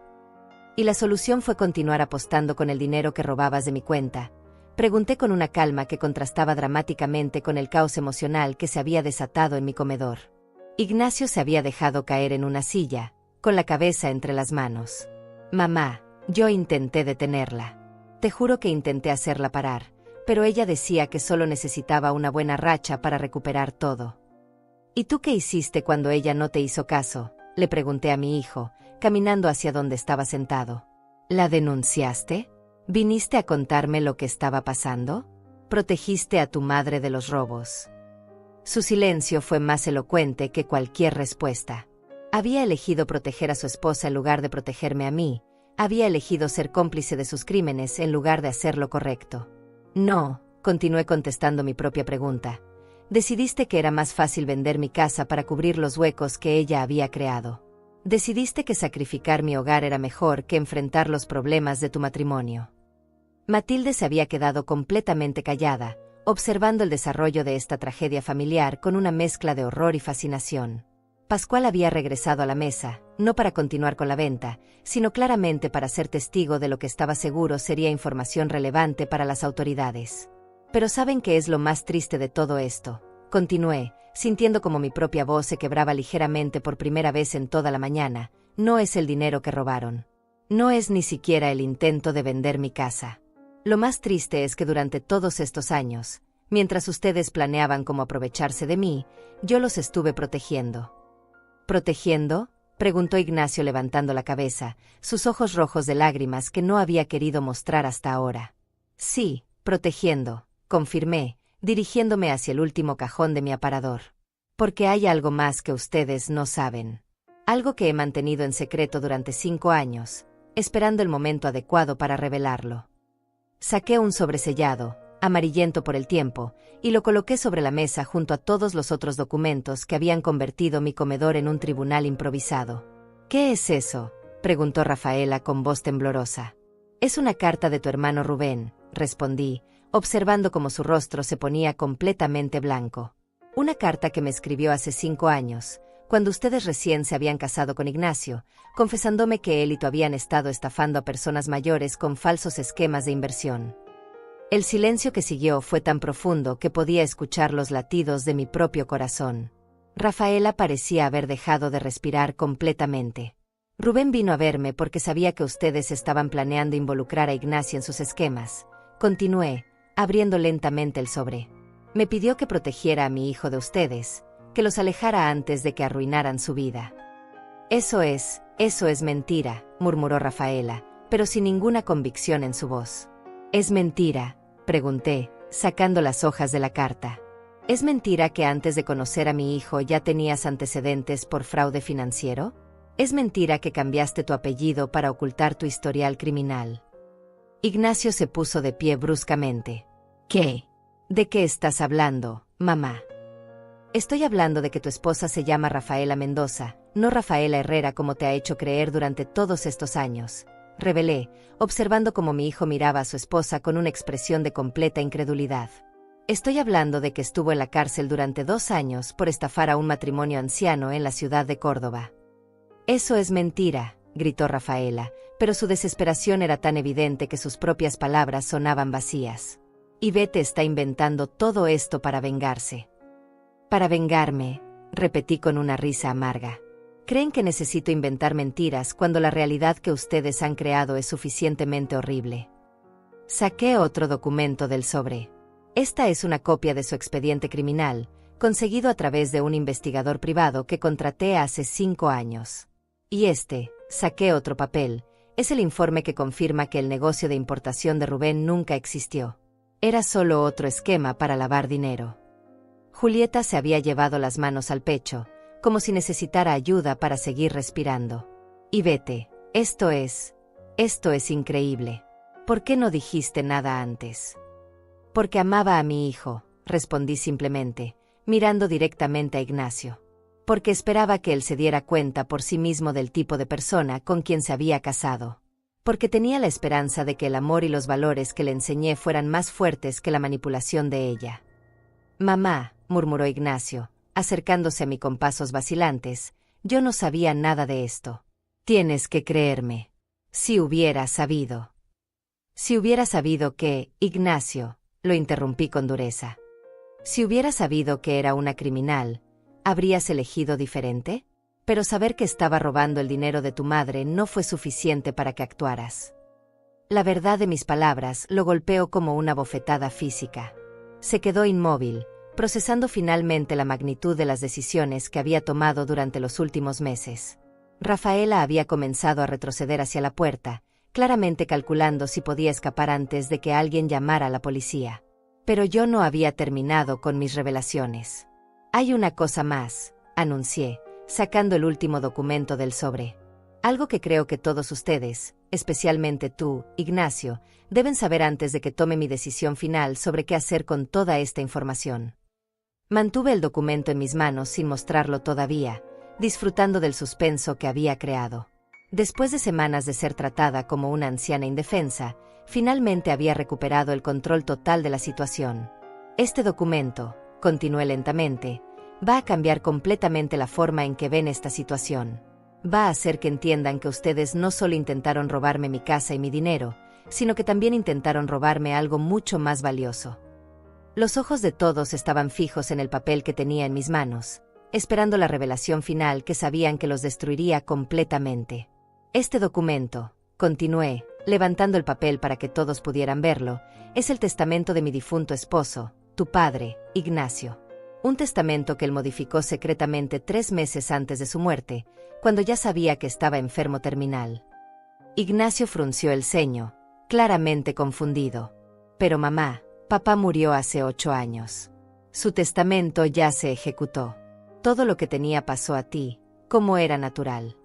Y la solución fue continuar apostando con el dinero que robabas de mi cuenta. Pregunté con una calma que contrastaba dramáticamente con el caos emocional que se había desatado en mi comedor. Ignacio se había dejado caer en una silla, con la cabeza entre las manos. Mamá, yo intenté detenerla. Te juro que intenté hacerla parar, pero ella decía que solo necesitaba una buena racha para recuperar todo. ¿Y tú qué hiciste cuando ella no te hizo caso?, le pregunté a mi hijo, caminando hacia donde estaba sentado. ¿La denunciaste? ¿Viniste a contarme lo que estaba pasando? ¿Protegiste a tu madre de los robos? Su silencio fue más elocuente que cualquier respuesta. Había elegido proteger a su esposa en lugar de protegerme a mí. Había elegido ser cómplice de sus crímenes en lugar de hacer lo correcto. No, continué contestando mi propia pregunta. Decidiste que era más fácil vender mi casa para cubrir los huecos que ella había creado. Decidiste que sacrificar mi hogar era mejor que enfrentar los problemas de tu matrimonio. Matilde se había quedado completamente callada, observando el desarrollo de esta tragedia familiar con una mezcla de horror y fascinación. Pascual había regresado a la mesa, no para continuar con la venta, sino claramente para ser testigo de lo que estaba seguro sería información relevante para las autoridades. Pero ¿saben qué es lo más triste de todo esto? Continué, sintiendo como mi propia voz se quebraba ligeramente por primera vez en toda la mañana. No es el dinero que robaron. No es ni siquiera el intento de vender mi casa. Lo más triste es que durante todos estos años, mientras ustedes planeaban cómo aprovecharse de mí, yo los estuve protegiendo. ¿Protegiendo?, preguntó Ignacio levantando la cabeza, sus ojos rojos de lágrimas que no había querido mostrar hasta ahora. Sí, protegiendo, confirmé, dirigiéndome hacia el último cajón de mi aparador. Porque hay algo más que ustedes no saben. Algo que he mantenido en secreto durante 5 años, esperando el momento adecuado para revelarlo. Saqué un sobresellado, amarillento por el tiempo, y lo coloqué sobre la mesa junto a todos los otros documentos que habían convertido mi comedor en un tribunal improvisado. ¿Qué es eso?, preguntó Rafaela con voz temblorosa. Es una carta de tu hermano Rubén, respondí, observando cómo su rostro se ponía completamente blanco. Una carta que me escribió hace 5 años, cuando ustedes recién se habían casado con Ignacio, confesándome que él y tú habían estado estafando a personas mayores con falsos esquemas de inversión. El silencio que siguió fue tan profundo que podía escuchar los latidos de mi propio corazón. Rafaela parecía haber dejado de respirar completamente. Rubén vino a verme porque sabía que ustedes estaban planeando involucrar a Ignacio en sus esquemas. Continué, abriendo lentamente el sobre. Me pidió que protegiera a mi hijo de ustedes, que los alejara antes de que arruinaran su vida. Eso es mentira, murmuró Rafaela, pero sin ninguna convicción en su voz. ¿Es mentira?, pregunté, sacando las hojas de la carta. ¿Es mentira que antes de conocer a mi hijo ya tenías antecedentes por fraude financiero? ¿Es mentira que cambiaste tu apellido para ocultar tu historial criminal? Ignacio se puso de pie bruscamente. ¿Qué? ¿De qué estás hablando, mamá? Estoy hablando de que tu esposa se llama Rafaela Mendoza, no Rafaela Herrera como te ha hecho creer durante todos estos años, revelé, observando cómo mi hijo miraba a su esposa con una expresión de completa incredulidad. Estoy hablando de que estuvo en la cárcel durante 2 años por estafar a un matrimonio anciano en la ciudad de Córdoba. Eso es mentira, gritó Rafaela, pero su desesperación era tan evidente que sus propias palabras sonaban vacías. Ivette está inventando todo esto para vengarse. Para vengarme, repetí con una risa amarga. ¿Creen que necesito inventar mentiras cuando la realidad que ustedes han creado es suficientemente horrible? Saqué otro documento del sobre. Esta es una copia de su expediente criminal, conseguido a través de un investigador privado que contraté hace 5 años. Y saqué otro papel, es el informe que confirma que el negocio de importación de Rubén nunca existió. Era solo otro esquema para lavar dinero. Julieta se había llevado las manos al pecho, como si necesitara ayuda para seguir respirando. Ivette, esto es increíble. ¿Por qué no dijiste nada antes? Porque amaba a mi hijo, respondí simplemente, mirando directamente a Ignacio. Porque esperaba que él se diera cuenta por sí mismo del tipo de persona con quien se había casado. Porque tenía la esperanza de que el amor y los valores que le enseñé fueran más fuertes que la manipulación de ella. Mamá, murmuró Ignacio, acercándose a mí con pasos vacilantes, yo no sabía nada de esto. Tienes que creerme. Si hubiera sabido. Si hubiera sabido que, Ignacio, lo interrumpí con dureza. Si hubiera sabido que era una criminal, ¿habrías elegido diferente? Pero saber que estaba robando el dinero de tu madre no fue suficiente para que actuaras. La verdad de mis palabras lo golpeó como una bofetada física. Se quedó inmóvil, procesando finalmente la magnitud de las decisiones que había tomado durante los últimos meses. Rafaela había comenzado a retroceder hacia la puerta, claramente calculando si podía escapar antes de que alguien llamara a la policía. Pero yo no había terminado con mis revelaciones. Hay una cosa más, anuncié, sacando el último documento del sobre. Algo que creo que todos ustedes, especialmente tú, Ignacio, deben saber antes de que tome mi decisión final sobre qué hacer con toda esta información. Mantuve el documento en mis manos sin mostrarlo todavía, disfrutando del suspenso que había creado. Después de semanas de ser tratada como una anciana indefensa, finalmente había recuperado el control total de la situación. Este documento, continué lentamente, va a cambiar completamente la forma en que ven esta situación. Va a hacer que entiendan que ustedes no solo intentaron robarme mi casa y mi dinero, sino que también intentaron robarme algo mucho más valioso. Los ojos de todos estaban fijos en el papel que tenía en mis manos, esperando la revelación final que sabían que los destruiría completamente. Este documento, continué, levantando el papel para que todos pudieran verlo, es el testamento de mi difunto esposo, tu padre, Ignacio. Un testamento que él modificó secretamente 3 meses antes de su muerte, cuando ya sabía que estaba enfermo terminal. Ignacio frunció el ceño, claramente confundido. Pero mamá, papá murió hace 8 años. Su testamento ya se ejecutó. Todo lo que tenía pasó a ti, como era natural.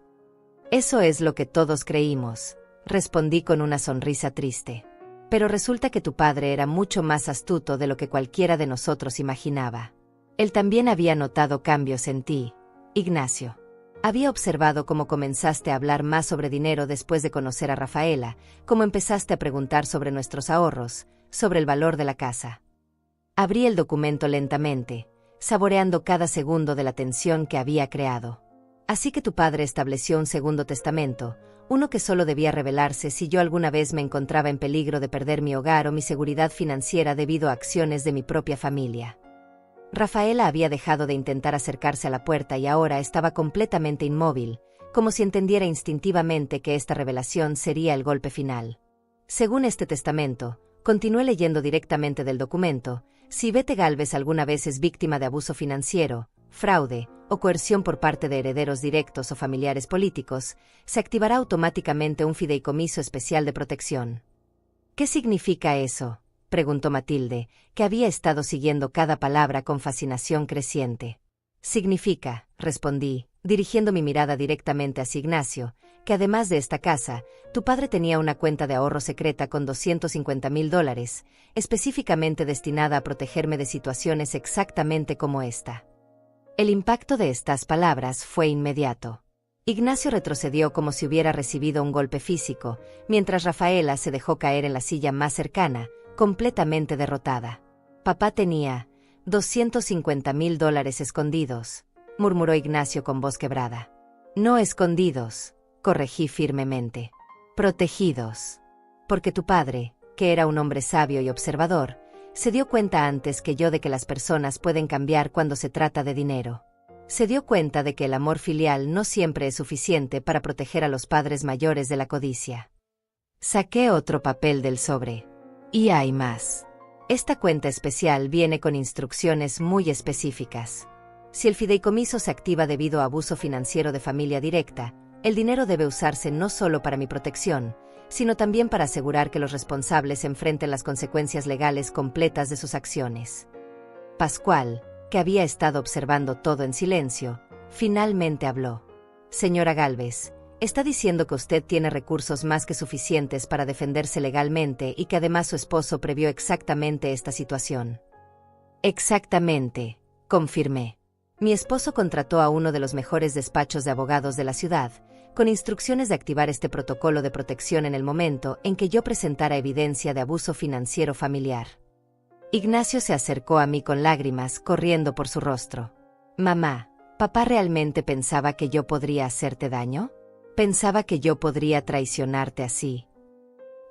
Eso es lo que todos creímos, respondí con una sonrisa triste. Pero resulta que tu padre era mucho más astuto de lo que cualquiera de nosotros imaginaba. Él también había notado cambios en ti, Ignacio. Había observado cómo comenzaste a hablar más sobre dinero después de conocer a Rafaela, cómo empezaste a preguntar sobre nuestros ahorros, sobre el valor de la casa. Abrí el documento lentamente, saboreando cada segundo de la tensión que había creado. Así que tu padre estableció un segundo testamento, uno que solo debía revelarse si yo alguna vez me encontraba en peligro de perder mi hogar o mi seguridad financiera debido a acciones de mi propia familia. Rafaela había dejado de intentar acercarse a la puerta y ahora estaba completamente inmóvil, como si entendiera instintivamente que esta revelación sería el golpe final. Según este testamento, continué leyendo directamente del documento, si Bette Gálvez alguna vez es víctima de abuso financiero, fraude o coerción por parte de herederos directos o familiares políticos, se activará automáticamente un fideicomiso especial de protección. ¿Qué significa eso?, preguntó Matilde, que había estado siguiendo cada palabra con fascinación creciente. Significa, respondí, dirigiendo mi mirada directamente hacia Ignacio, que además de esta casa, tu padre tenía una cuenta de ahorro secreta con $250,000, específicamente destinada a protegerme de situaciones exactamente como esta. El impacto de estas palabras fue inmediato. Ignacio retrocedió como si hubiera recibido un golpe físico, mientras Rafaela se dejó caer en la silla más cercana, completamente derrotada. Papá tenía $250,000 escondidos, murmuró Ignacio con voz quebrada. No escondidos, corregí firmemente. Protegidos. Porque tu padre, que era un hombre sabio y observador, se dio cuenta antes que yo de que las personas pueden cambiar cuando se trata de dinero. Se dio cuenta de que el amor filial no siempre es suficiente para proteger a los padres mayores de la codicia. Saqué otro papel del sobre. Y hay más. Esta cuenta especial viene con instrucciones muy específicas. Si el fideicomiso se activa debido a abuso financiero de familia directa, el dinero debe usarse no solo para mi protección, sino también para asegurar que los responsables enfrenten las consecuencias legales completas de sus acciones. Pascual, que había estado observando todo en silencio, finalmente habló. Señora Gálvez, está diciendo que usted tiene recursos más que suficientes para defenderse legalmente y que además su esposo previó exactamente esta situación. Exactamente, confirmé. Mi esposo contrató a uno de los mejores despachos de abogados de la ciudad, con instrucciones de activar este protocolo de protección en el momento en que yo presentara evidencia de abuso financiero familiar. Ignacio se acercó a mí con lágrimas corriendo por su rostro. Mamá, ¿papá realmente pensaba que yo podría hacerte daño? ¿Pensaba que yo podría traicionarte así?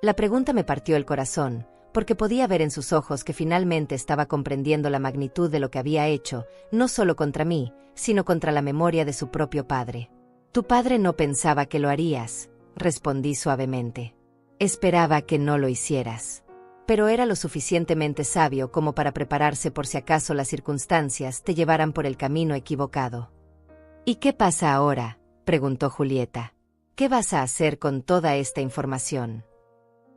La pregunta me partió el corazón, porque podía ver en sus ojos que finalmente estaba comprendiendo la magnitud de lo que había hecho, no solo contra mí, sino contra la memoria de su propio padre. Tu padre no pensaba que lo harías, respondí suavemente. Esperaba que no lo hicieras. Pero era lo suficientemente sabio como para prepararse por si acaso las circunstancias te llevaran por el camino equivocado. ¿Y qué pasa ahora?, preguntó Julieta. ¿Qué vas a hacer con toda esta información?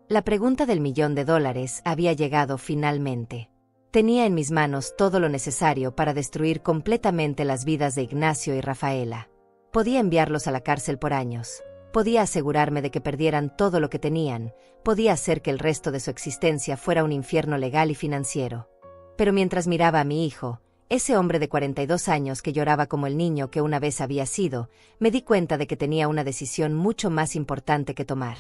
La pregunta del $1.000.000 había llegado finalmente. Tenía en mis manos todo lo necesario para destruir completamente las vidas de Ignacio y Rafaela. Podía enviarlos a la cárcel por años. Podía asegurarme de que perdieran todo lo que tenían. Podía hacer que el resto de su existencia fuera un infierno legal y financiero. Pero mientras miraba a mi hijo, ese hombre de 42 años que lloraba como el niño que una vez había sido, me di cuenta de que tenía una decisión mucho más importante que tomar.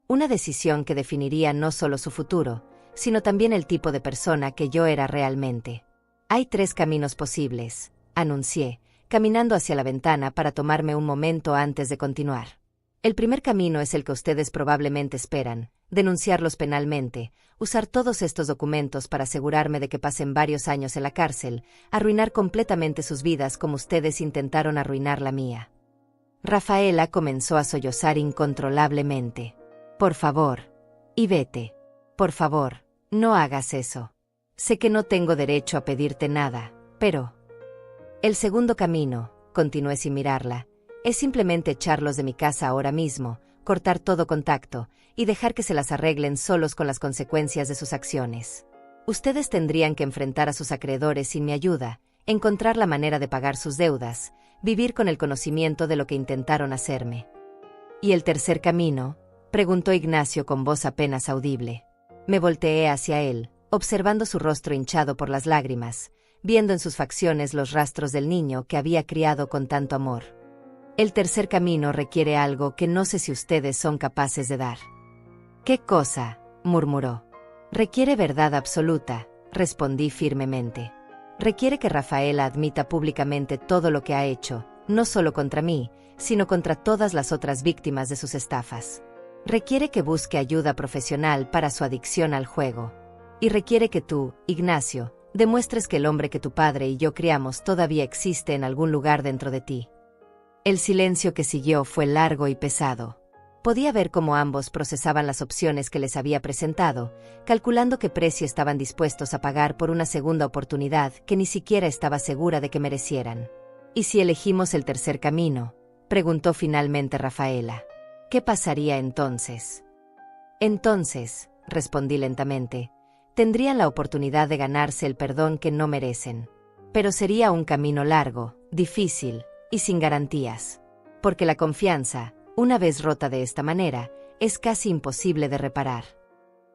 Una decisión que definiría no solo su futuro, sino también el tipo de persona que yo era realmente. Hay 3 caminos posibles, anuncié, caminando hacia la ventana para tomarme un momento antes de continuar. El primer camino es el que ustedes probablemente esperan, denunciarlos penalmente, usar todos estos documentos para asegurarme de que pasen varios años en la cárcel, arruinar completamente sus vidas como ustedes intentaron arruinar la mía. Rafaela comenzó a sollozar incontrolablemente. Por favor, Ivete. Por favor, no hagas eso. Sé que no tengo derecho a pedirte nada, pero... El segundo camino, continué sin mirarla, es simplemente echarlos de mi casa ahora mismo, cortar todo contacto, y dejar que se las arreglen solos con las consecuencias de sus acciones. Ustedes tendrían que enfrentar a sus acreedores sin mi ayuda, encontrar la manera de pagar sus deudas, vivir con el conocimiento de lo que intentaron hacerme. ¿Y el tercer camino?, preguntó Ignacio con voz apenas audible. Me volteé hacia él, observando su rostro hinchado por las lágrimas, viendo en sus facciones los rastros del niño que había criado con tanto amor. El tercer camino requiere algo que no sé si ustedes son capaces de dar. ¿Qué cosa?, murmuró. Requiere verdad absoluta, respondí firmemente. Requiere que Rafaela admita públicamente todo lo que ha hecho, no solo contra mí, sino contra todas las otras víctimas de sus estafas. Requiere que busque ayuda profesional para su adicción al juego. Y requiere que tú, Ignacio, demuestres que el hombre que tu padre y yo criamos todavía existe en algún lugar dentro de ti. El silencio que siguió fue largo y pesado. Podía ver cómo ambos procesaban las opciones que les había presentado, calculando qué precio estaban dispuestos a pagar por una segunda oportunidad que ni siquiera estaba segura de que merecieran. ¿Y si elegimos el tercer camino?, preguntó finalmente Rafaela. ¿Qué pasaría entonces? Entonces, respondí lentamente, tendrían la oportunidad de ganarse el perdón que no merecen. Pero sería un camino largo, difícil y sin garantías. Porque la confianza, una vez rota de esta manera, es casi imposible de reparar.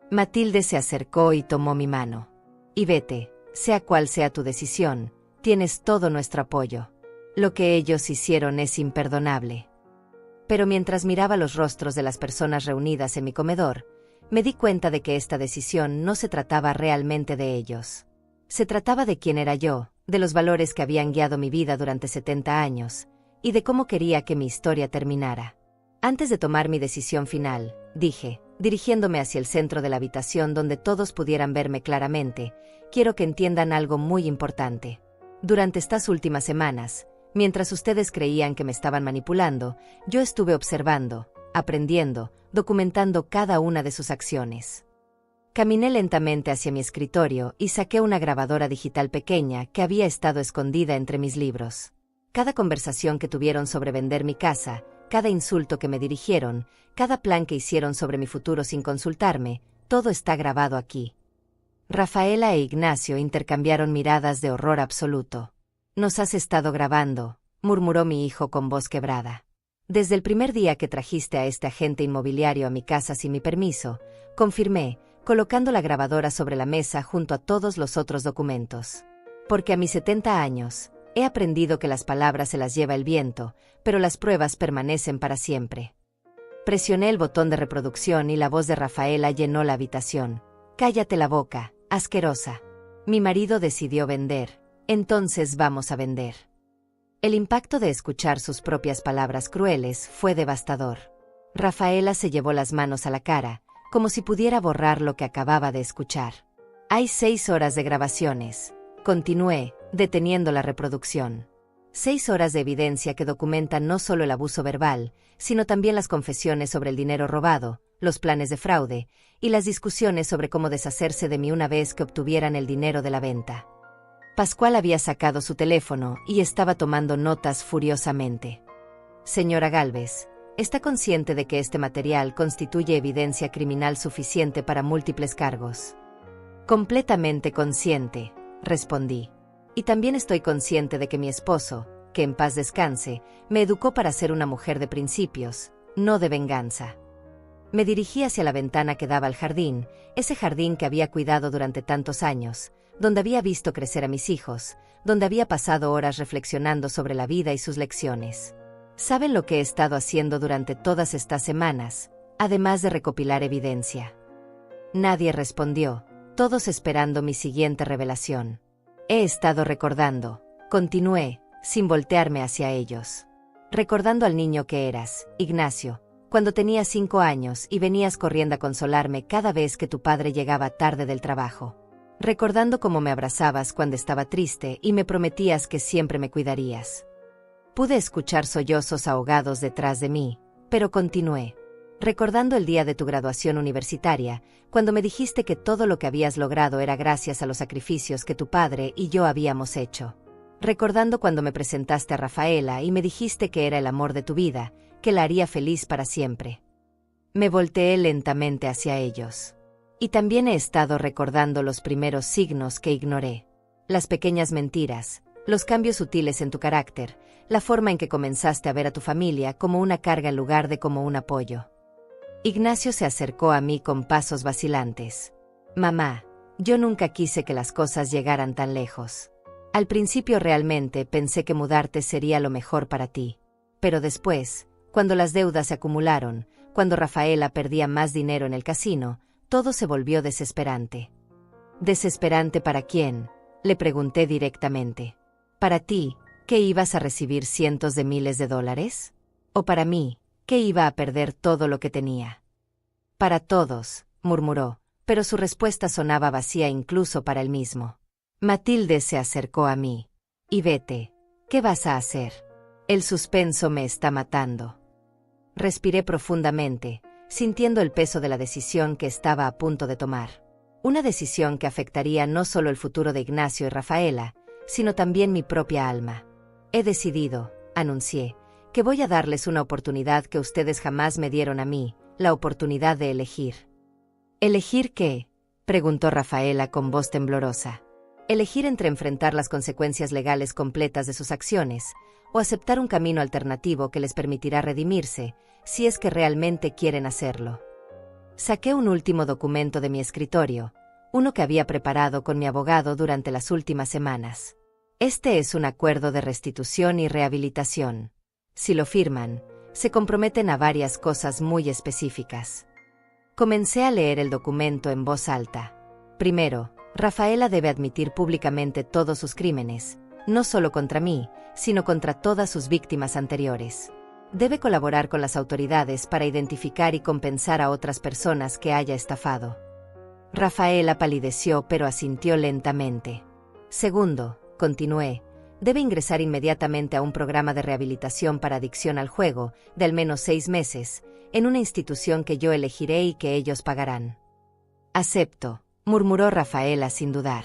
Matilde se acercó y tomó mi mano. Ivete, sea cual sea tu decisión, tienes todo nuestro apoyo. Lo que ellos hicieron es imperdonable. Pero mientras miraba los rostros de las personas reunidas en mi comedor, me di cuenta de que esta decisión no se trataba realmente de ellos. Se trataba de quién era yo, de los valores que habían guiado mi vida durante 70 años, y de cómo quería que mi historia terminara. Antes de tomar mi decisión final, dije, dirigiéndome hacia el centro de la habitación donde todos pudieran verme claramente, quiero que entiendan algo muy importante. Durante estas últimas semanas, mientras ustedes creían que me estaban manipulando, yo estuve observando, aprendiendo, documentando cada una de sus acciones. Caminé lentamente hacia mi escritorio y saqué una grabadora digital pequeña que había estado escondida entre mis libros. Cada conversación que tuvieron sobre vender mi casa, cada insulto que me dirigieron, cada plan que hicieron sobre mi futuro sin consultarme, todo está grabado aquí. Rafaela e Ignacio intercambiaron miradas de horror absoluto. «Nos has estado grabando», murmuró mi hijo con voz quebrada. «Desde el primer día que trajiste a este agente inmobiliario a mi casa sin mi permiso», confirmé, colocando la grabadora sobre la mesa junto a todos los otros documentos. Porque a mis 70 años, he aprendido que las palabras se las lleva el viento, pero las pruebas permanecen para siempre. Presioné el botón de reproducción y la voz de Rafaela llenó la habitación. «Cállate la boca, asquerosa. Mi marido decidió vender. Entonces vamos a vender». El impacto de escuchar sus propias palabras crueles fue devastador. Rafaela se llevó las manos a la cara, como si pudiera borrar lo que acababa de escuchar. «Hay 6 horas de grabaciones», continué, deteniendo la reproducción. 6 horas de evidencia que documentan no solo el abuso verbal, sino también las confesiones sobre el dinero robado, los planes de fraude, y las discusiones sobre cómo deshacerse de mí una vez que obtuvieran el dinero de la venta. Pascual había sacado su teléfono y estaba tomando notas furiosamente. «Señora Gálvez, ¿está consciente de que este material constituye evidencia criminal suficiente para múltiples cargos?» «Completamente consciente», respondí. «Y también estoy consciente de que mi esposo, que en paz descanse, me educó para ser una mujer de principios, no de venganza». Me dirigí hacia la ventana que daba al jardín, ese jardín que había cuidado durante tantos años, donde había visto crecer a mis hijos, donde había pasado horas reflexionando sobre la vida y sus lecciones. ¿Saben lo que he estado haciendo durante todas estas semanas, además de recopilar evidencia? Nadie respondió, todos esperando mi siguiente revelación. He estado recordando, continué, sin voltearme hacia ellos. Recordando al niño que eras, Ignacio, cuando tenías 5 años y venías corriendo a consolarme cada vez que tu padre llegaba tarde del trabajo. Recordando cómo me abrazabas cuando estaba triste y me prometías que siempre me cuidarías. Pude escuchar sollozos ahogados detrás de mí, pero continué. Recordando el día de tu graduación universitaria, cuando me dijiste que todo lo que habías logrado era gracias a los sacrificios que tu padre y yo habíamos hecho. Recordando cuando me presentaste a Rafaela y me dijiste que era el amor de tu vida, que la haría feliz para siempre. Me volteé lentamente hacia ellos. Y también he estado recordando los primeros signos que ignoré. Las pequeñas mentiras, los cambios sutiles en tu carácter, la forma en que comenzaste a ver a tu familia como una carga en lugar de como un apoyo. Ignacio se acercó a mí con pasos vacilantes. Mamá, yo nunca quise que las cosas llegaran tan lejos. Al principio realmente pensé que mudarte sería lo mejor para ti. Pero después, cuando las deudas se acumularon, cuando Rafaela perdía más dinero en el casino, todo se volvió desesperante. ¿Desesperante para quién?, le pregunté directamente. ¿Para ti, que ibas a recibir cientos de miles de dólares? ¿O para mí, que iba a perder todo lo que tenía? Para todos, murmuró, pero su respuesta sonaba vacía incluso para él mismo. Matilde se acercó a mí. Y vete, ¿qué vas a hacer? El suspenso me está matando. Respiré profundamente, sintiendo el peso de la decisión que estaba a punto de tomar. Una decisión que afectaría no solo el futuro de Ignacio y Rafaela, sino también mi propia alma. He decidido, anuncié, que voy a darles una oportunidad que ustedes jamás me dieron a mí, la oportunidad de elegir. ¿Elegir qué?, preguntó Rafaela con voz temblorosa. Elegir entre enfrentar las consecuencias legales completas de sus acciones, o aceptar un camino alternativo que les permitirá redimirse, si es que realmente quieren hacerlo. Saqué un último documento de mi escritorio, uno que había preparado con mi abogado durante las últimas semanas. Este es un acuerdo de restitución y rehabilitación. Si lo firman, se comprometen a varias cosas muy específicas. Comencé a leer el documento en voz alta. Primero, Rafaela debe admitir públicamente todos sus crímenes, no solo contra mí, sino contra todas sus víctimas anteriores. Debe colaborar con las autoridades para identificar y compensar a otras personas que haya estafado. Rafaela palideció pero asintió lentamente. Segundo, continué, debe ingresar inmediatamente a un programa de rehabilitación para adicción al juego, de al menos 6 meses, en una institución que yo elegiré y que ellos pagarán. Acepto, murmuró Rafaela sin dudar.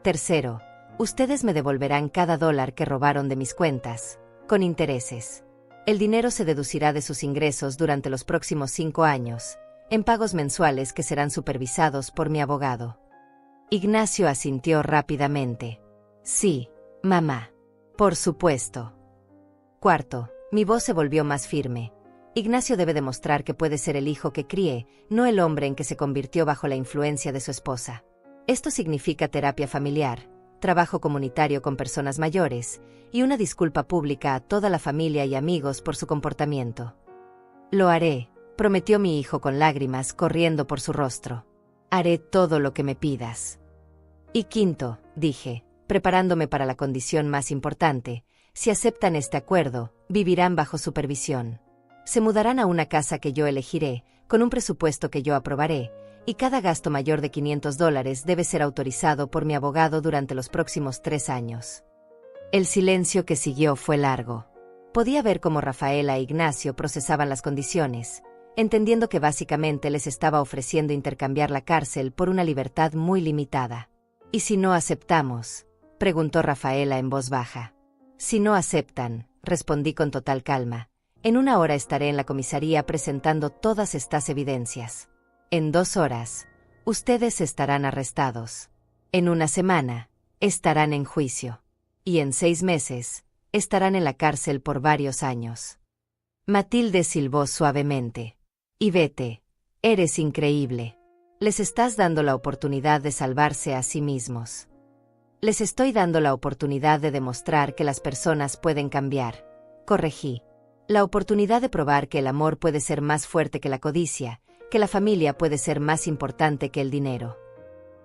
Tercero, ustedes me devolverán cada dólar que robaron de mis cuentas, con intereses. El dinero se deducirá de sus ingresos durante los próximos 5 años, en pagos mensuales que serán supervisados por mi abogado. Ignacio asintió rápidamente. Sí, mamá. Por supuesto. Cuarto, mi voz se volvió más firme. Ignacio debe demostrar que puede ser el hijo que críe, no el hombre en que se convirtió bajo la influencia de su esposa. Esto significa terapia familiar, trabajo comunitario con personas mayores, y una disculpa pública a toda la familia y amigos por su comportamiento. Lo haré, prometió mi hijo con lágrimas corriendo por su rostro. Haré todo lo que me pidas. Y quinto, dije, preparándome para la condición más importante, si aceptan este acuerdo, vivirán bajo supervisión. Se mudarán a una casa que yo elegiré, con un presupuesto que yo aprobaré, y cada gasto mayor de $500 debe ser autorizado por mi abogado durante los próximos 3 años. El silencio que siguió fue largo. Podía ver cómo Rafaela e Ignacio procesaban las condiciones, entendiendo que básicamente les estaba ofreciendo intercambiar la cárcel por una libertad muy limitada. ¿Y si no aceptamos?, preguntó Rafaela en voz baja. Si no aceptan, respondí con total calma, en 1 hora estaré en la comisaría presentando todas estas evidencias. En 2 horas, ustedes estarán arrestados. En 1 semana, estarán en juicio. Y en 6 meses, estarán en la cárcel por varios años. Matilde silbó suavemente. Y vete, eres increíble. Les estás dando la oportunidad de salvarse a sí mismos. Les estoy dando la oportunidad de demostrar que las personas pueden cambiar. Corregí. La oportunidad de probar que el amor puede ser más fuerte que la codicia, que la familia puede ser más importante que el dinero.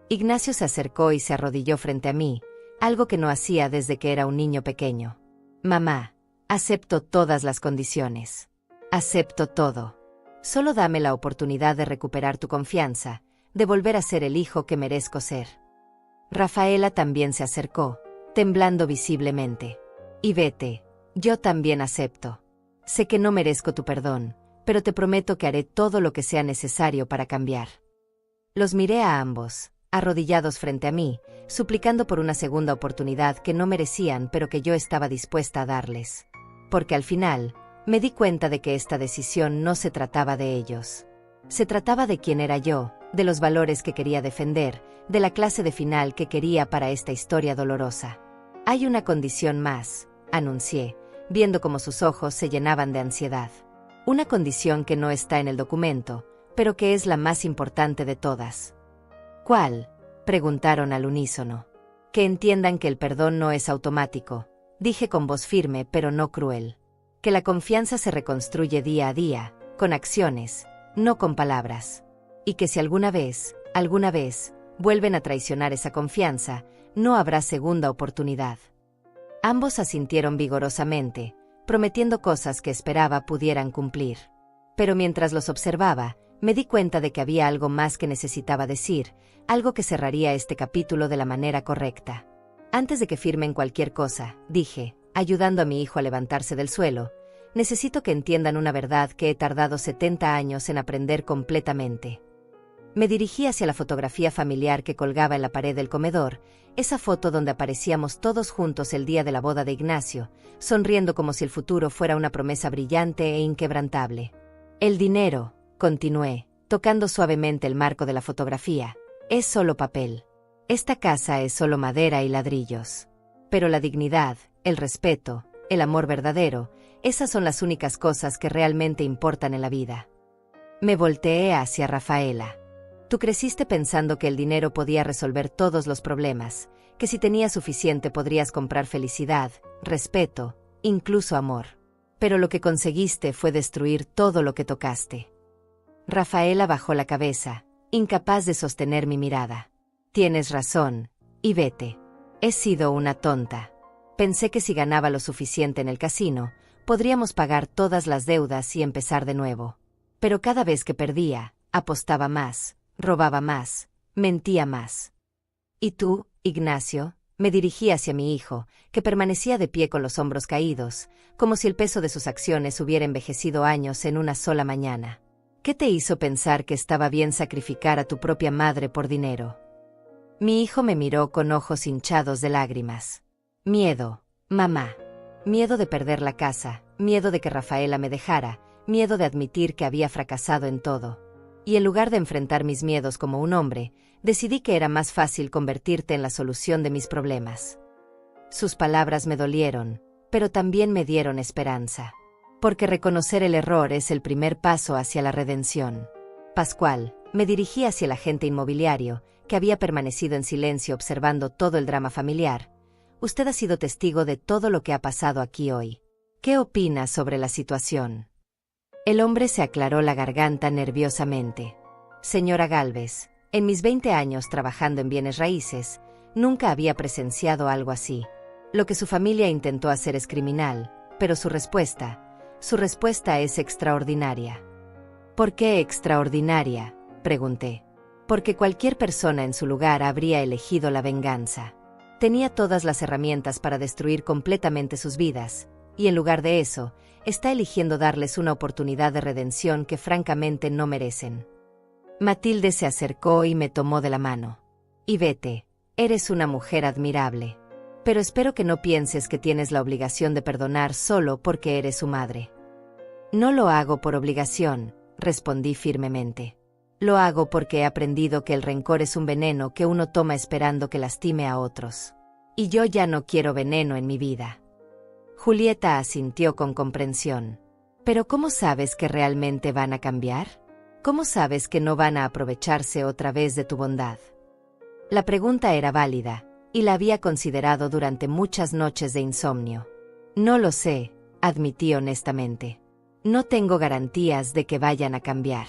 Ignacio se acercó y se arrodilló frente a mí, algo que no hacía desde que era un niño pequeño. Mamá, acepto todas las condiciones. Acepto todo. Solo dame la oportunidad de recuperar tu confianza, de volver a ser el hijo que merezco ser. Rafaela también se acercó, temblando visiblemente. Y vete, yo también acepto. Sé que no merezco tu perdón, pero te prometo que haré todo lo que sea necesario para cambiar. Los miré a ambos, arrodillados frente a mí, suplicando por una segunda oportunidad que no merecían pero que yo estaba dispuesta a darles. Porque al final, me di cuenta de que esta decisión no se trataba de ellos. Se trataba de quién era yo, de los valores que quería defender, de la clase de final que quería para esta historia dolorosa. Hay una condición más, anuncié, viendo cómo sus ojos se llenaban de ansiedad. Una condición que no está en el documento, pero que es la más importante de todas. ¿Cuál?, preguntaron al unísono. Que entiendan que el perdón no es automático, dije con voz firme pero no cruel. Que la confianza se reconstruye día a día, con acciones, no con palabras. Y que si alguna vez, vuelven a traicionar esa confianza, no habrá segunda oportunidad. Ambos asintieron vigorosamente, prometiendo cosas que esperaba pudieran cumplir. Pero mientras los observaba, me di cuenta de que había algo más que necesitaba decir, algo que cerraría este capítulo de la manera correcta. Antes de que firmen cualquier cosa, dije, ayudando a mi hijo a levantarse del suelo, necesito que entiendan una verdad que he tardado 70 años en aprender completamente. Me dirigí hacia la fotografía familiar que colgaba en la pared del comedor, esa foto donde aparecíamos todos juntos el día de la boda de Ignacio, sonriendo como si el futuro fuera una promesa brillante e inquebrantable. El dinero, continué, tocando suavemente el marco de la fotografía, es solo papel. Esta casa es solo madera y ladrillos. Pero la dignidad, el respeto, el amor verdadero, esas son las únicas cosas que realmente importan en la vida. Me volteé hacia Rafaela. Tú creciste pensando que el dinero podía resolver todos los problemas, que si tenías suficiente podrías comprar felicidad, respeto, incluso amor. Pero lo que conseguiste fue destruir todo lo que tocaste. Rafaela bajó la cabeza, incapaz de sostener mi mirada. Tienes razón, y vete. He sido una tonta. Pensé que si ganaba lo suficiente en el casino, podríamos pagar todas las deudas y empezar de nuevo. Pero cada vez que perdía, apostaba más, robaba más, mentía más. ¿Y tú, Ignacio? Me dirigí hacia mi hijo, que permanecía de pie con los hombros caídos, como si el peso de sus acciones hubiera envejecido años en una sola mañana. ¿Qué te hizo pensar que estaba bien sacrificar a tu propia madre por dinero? Mi hijo me miró con ojos hinchados de lágrimas. Miedo, mamá. Miedo de perder la casa, miedo de que Rafaela me dejara, miedo de admitir que había fracasado en todo. Y en lugar de enfrentar mis miedos como un hombre, decidí que era más fácil convertirte en la solución de mis problemas. Sus palabras me dolieron, pero también me dieron esperanza. Porque reconocer el error es el primer paso hacia la redención. Pascual, me dirigí hacia el agente inmobiliario, que había permanecido en silencio observando todo el drama familiar. Usted ha sido testigo de todo lo que ha pasado aquí hoy. ¿Qué opina sobre la situación? El hombre se aclaró la garganta nerviosamente. Señora Gálvez, en mis 20 años trabajando en bienes raíces, nunca había presenciado algo así. Lo que su familia intentó hacer es criminal, pero su respuesta es extraordinaria. ¿Por qué extraordinaria?, pregunté. Porque cualquier persona en su lugar habría elegido la venganza. Tenía todas las herramientas para destruir completamente sus vidas, y en lugar de eso, está eligiendo darles una oportunidad de redención que francamente no merecen. Matilde se acercó y me tomó de la mano. Y vete, eres una mujer admirable. Pero espero que no pienses que tienes la obligación de perdonar solo porque eres su madre. No lo hago por obligación, respondí firmemente. Lo hago porque he aprendido que el rencor es un veneno que uno toma esperando que lastime a otros. Y yo ya no quiero veneno en mi vida. Julieta asintió con comprensión. ¿Pero cómo sabes que realmente van a cambiar? ¿Cómo sabes que no van a aprovecharse otra vez de tu bondad? La pregunta era válida, y la había considerado durante muchas noches de insomnio. No lo sé, admití honestamente. No tengo garantías de que vayan a cambiar.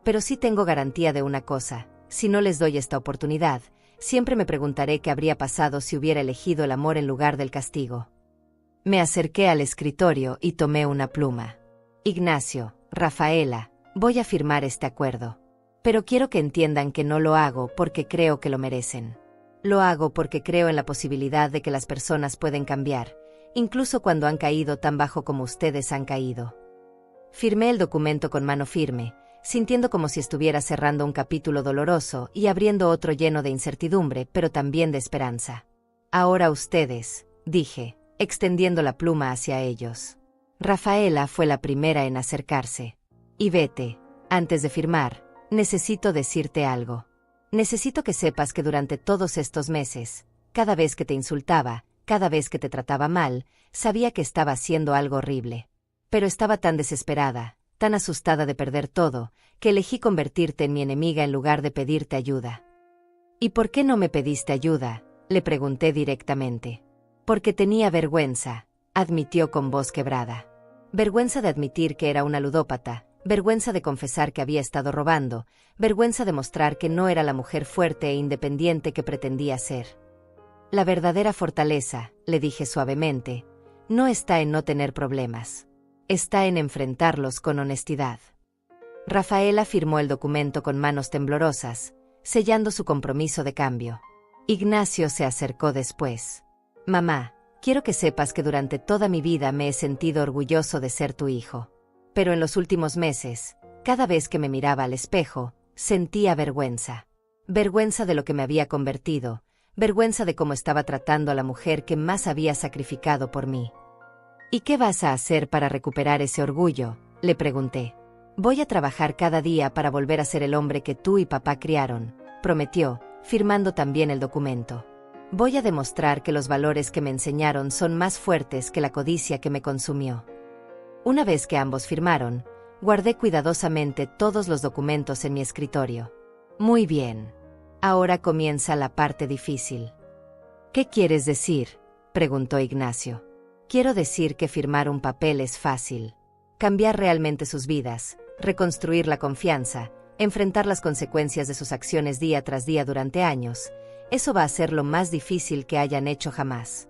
Pero sí tengo garantía de una cosa: si no les doy esta oportunidad, siempre me preguntaré qué habría pasado si hubiera elegido el amor en lugar del castigo. Me acerqué al escritorio y tomé una pluma. Ignacio, Rafaela, voy a firmar este acuerdo. Pero quiero que entiendan que no lo hago porque creo que lo merecen. Lo hago porque creo en la posibilidad de que las personas pueden cambiar, incluso cuando han caído tan bajo como ustedes han caído. Firmé el documento con mano firme, sintiendo como si estuviera cerrando un capítulo doloroso y abriendo otro lleno de incertidumbre, pero también de esperanza. Ahora ustedes, dije, extendiendo la pluma hacia ellos. Rafaela fue la primera en acercarse. Y vete, antes de firmar, necesito decirte algo. Necesito que sepas que durante todos estos meses, cada vez que te insultaba, cada vez que te trataba mal, sabía que estaba haciendo algo horrible. Pero estaba tan desesperada, tan asustada de perder todo, que elegí convertirte en mi enemiga en lugar de pedirte ayuda. ¿Y por qué no me pediste ayuda?, le pregunté directamente. Porque tenía vergüenza, admitió con voz quebrada. Vergüenza de admitir que era una ludópata, vergüenza de confesar que había estado robando, vergüenza de mostrar que no era la mujer fuerte e independiente que pretendía ser. La verdadera fortaleza, le dije suavemente, no está en no tener problemas. Está en enfrentarlos con honestidad. Rafaela firmó el documento con manos temblorosas, sellando su compromiso de cambio. Ignacio se acercó después. Mamá, quiero que sepas que durante toda mi vida me he sentido orgulloso de ser tu hijo. Pero en los últimos meses, cada vez que me miraba al espejo, sentía vergüenza. Vergüenza de lo que me había convertido, vergüenza de cómo estaba tratando a la mujer que más había sacrificado por mí. ¿Y qué vas a hacer para recuperar ese orgullo?, le pregunté. Voy a trabajar cada día para volver a ser el hombre que tú y papá criaron, prometió, firmando también el documento. Voy a demostrar que los valores que me enseñaron son más fuertes que la codicia que me consumió. Una vez que ambos firmaron, guardé cuidadosamente todos los documentos en mi escritorio. Muy bien. Ahora comienza la parte difícil. ¿Qué quieres decir?, preguntó Ignacio. Quiero decir que firmar un papel es fácil. Cambiar realmente sus vidas, reconstruir la confianza, enfrentar las consecuencias de sus acciones día tras día durante años, eso va a ser lo más difícil que hayan hecho jamás.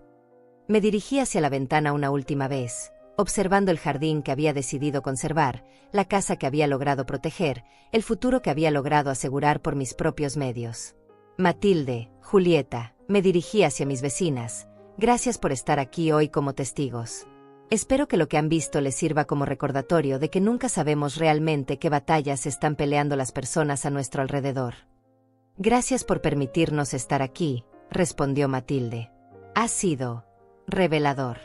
Me dirigí hacia la ventana una última vez, observando el jardín que había decidido conservar, la casa que había logrado proteger, el futuro que había logrado asegurar por mis propios medios. Matilde, Julieta, me dirigí hacia mis vecinas. Gracias por estar aquí hoy como testigos. Espero que lo que han visto les sirva como recordatorio de que nunca sabemos realmente qué batallas están peleando las personas a nuestro alrededor. Gracias por permitirnos estar aquí, respondió Matilde. Ha sido revelador.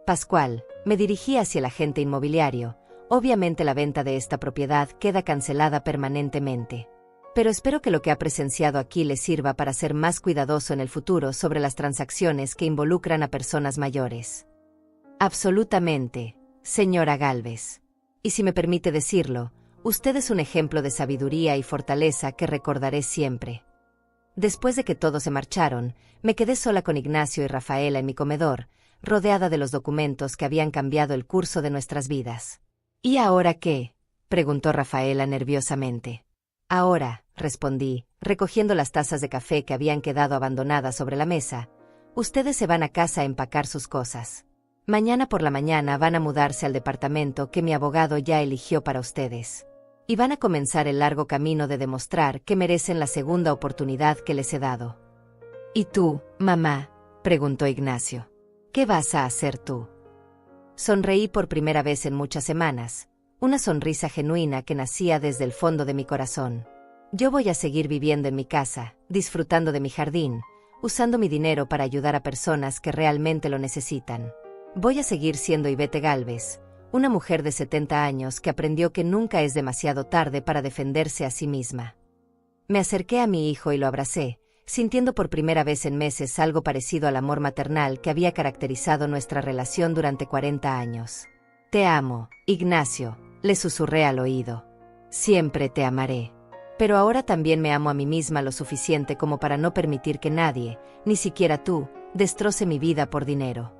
Pascual, me dirigí hacia el agente inmobiliario. Obviamente la venta de esta propiedad queda cancelada permanentemente. Pero espero que lo que ha presenciado aquí le sirva para ser más cuidadoso en el futuro sobre las transacciones que involucran a personas mayores. Absolutamente, señora Gálvez. Y si me permite decirlo, usted es un ejemplo de sabiduría y fortaleza que recordaré siempre. Después de que todos se marcharon, me quedé sola con Ignacio y Rafaela en mi comedor, rodeada de los documentos que habían cambiado el curso de nuestras vidas. ¿Y ahora qué?, preguntó Rafaela nerviosamente. Ahora, respondí, recogiendo las tazas de café que habían quedado abandonadas sobre la mesa, ustedes se van a casa a empacar sus cosas. Mañana por la mañana van a mudarse al departamento que mi abogado ya eligió para ustedes. Y van a comenzar el largo camino de demostrar que merecen la segunda oportunidad que les he dado. ¿Y tú, mamá?, preguntó Ignacio. ¿Qué vas a hacer tú? Sonreí por primera vez en muchas semanas, una sonrisa genuina que nacía desde el fondo de mi corazón. Yo voy a seguir viviendo en mi casa, disfrutando de mi jardín, usando mi dinero para ayudar a personas que realmente lo necesitan. Voy a seguir siendo Ivete Gálvez, una mujer de 70 años que aprendió que nunca es demasiado tarde para defenderse a sí misma. Me acerqué a mi hijo y lo abracé, sintiendo por primera vez en meses algo parecido al amor maternal que había caracterizado nuestra relación durante 40 años. Te amo, Ignacio, le susurré al oído. Siempre te amaré. Pero ahora también me amo a mí misma lo suficiente como para no permitir que nadie, ni siquiera tú, destroce mi vida por dinero.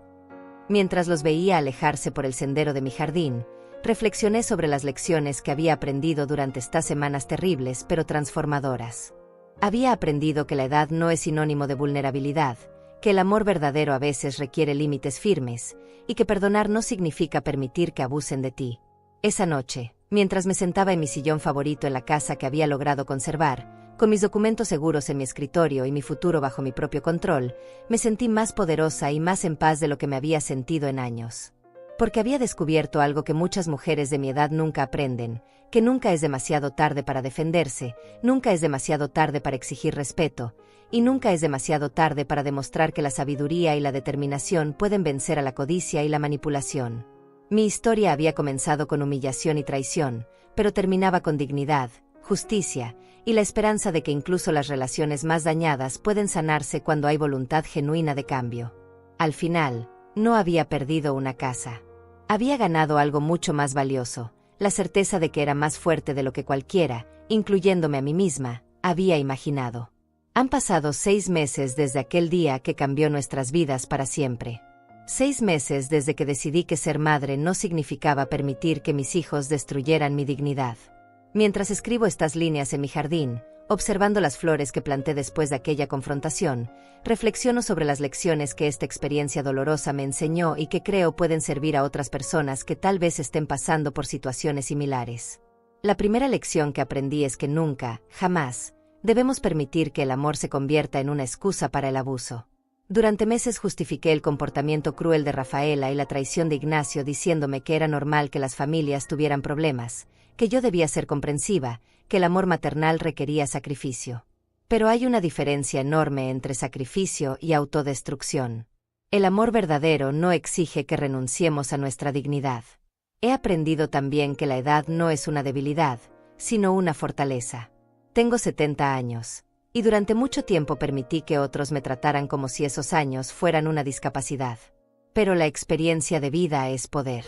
Mientras los veía alejarse por el sendero de mi jardín, reflexioné sobre las lecciones que había aprendido durante estas semanas terribles pero transformadoras. Había aprendido que la edad no es sinónimo de vulnerabilidad, que el amor verdadero a veces requiere límites firmes, y que perdonar no significa permitir que abusen de ti. Esa noche, mientras me sentaba en mi sillón favorito en la casa que había logrado conservar, con mis documentos seguros en mi escritorio y mi futuro bajo mi propio control, me sentí más poderosa y más en paz de lo que me había sentido en años. Porque había descubierto algo que muchas mujeres de mi edad nunca aprenden, que nunca es demasiado tarde para defenderse, nunca es demasiado tarde para exigir respeto, y nunca es demasiado tarde para demostrar que la sabiduría y la determinación pueden vencer a la codicia y la manipulación. Mi historia había comenzado con humillación y traición, pero terminaba con dignidad, justicia, y la esperanza de que incluso las relaciones más dañadas pueden sanarse cuando hay voluntad genuina de cambio. Al final, no había perdido una casa. Había ganado algo mucho más valioso, la certeza de que era más fuerte de lo que cualquiera, incluyéndome a mí misma, había imaginado. Han pasado 6 meses desde aquel día que cambió nuestras vidas para siempre. 6 meses desde que decidí que ser madre no significaba permitir que mis hijos destruyeran mi dignidad. Mientras escribo estas líneas en mi jardín, observando las flores que planté después de aquella confrontación, reflexiono sobre las lecciones que esta experiencia dolorosa me enseñó y que creo pueden servir a otras personas que tal vez estén pasando por situaciones similares. La primera lección que aprendí es que nunca, jamás, debemos permitir que el amor se convierta en una excusa para el abuso. Durante meses justifiqué el comportamiento cruel de Rafaela y la traición de Ignacio diciéndome que era normal que las familias tuvieran problemas, que yo debía ser comprensiva, que el amor maternal requería sacrificio. Pero hay una diferencia enorme entre sacrificio y autodestrucción. El amor verdadero no exige que renunciemos a nuestra dignidad. He aprendido también que la edad no es una debilidad, sino una fortaleza. Tengo 70 años. Y durante mucho tiempo permití que otros me trataran como si esos años fueran una discapacidad. Pero la experiencia de vida es poder.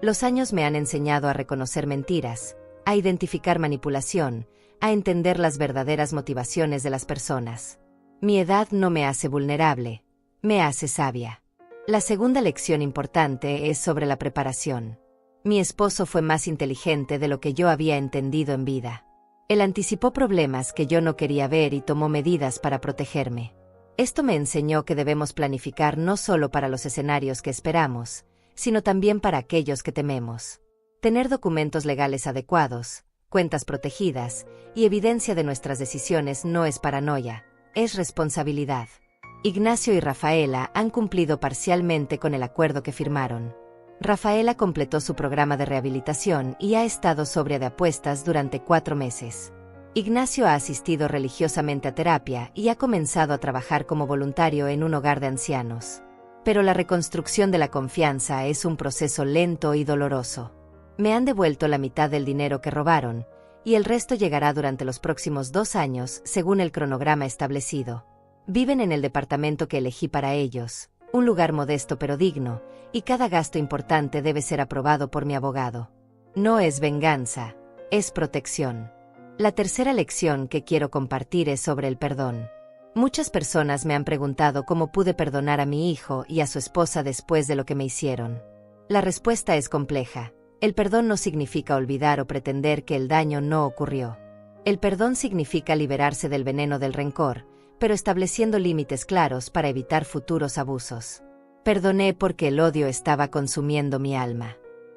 Los años me han enseñado a reconocer mentiras, a identificar manipulación, a entender las verdaderas motivaciones de las personas. Mi edad no me hace vulnerable, me hace sabia. La segunda lección importante es sobre la preparación. Mi esposo fue más inteligente de lo que yo había entendido en vida. Él anticipó problemas que yo no quería ver y tomó medidas para protegerme. Esto me enseñó que debemos planificar no solo para los escenarios que esperamos, sino también para aquellos que tememos. Tener documentos legales adecuados, cuentas protegidas y evidencia de nuestras decisiones no es paranoia, es responsabilidad. Ignacio y Rafaela han cumplido parcialmente con el acuerdo que firmaron. Rafaela completó su programa de rehabilitación y ha estado sobria de apuestas durante 4 meses. Ignacio ha asistido religiosamente a terapia y ha comenzado a trabajar como voluntario en un hogar de ancianos. Pero la reconstrucción de la confianza es un proceso lento y doloroso. Me han devuelto la mitad del dinero que robaron, y el resto llegará durante los próximos 2 años según el cronograma establecido. Viven en el departamento que elegí para ellos, un lugar modesto pero digno, y cada gasto importante debe ser aprobado por mi abogado. No es venganza, es protección. La tercera lección que quiero compartir es sobre el perdón. Muchas personas me han preguntado cómo pude perdonar a mi hijo y a su esposa después de lo que me hicieron. La respuesta es compleja. El perdón no significa olvidar o pretender que el daño no ocurrió. El perdón significa liberarse del veneno del rencor, pero estableciendo límites claros para evitar futuros abusos. Perdoné porque el odio estaba consumiendo mi alma.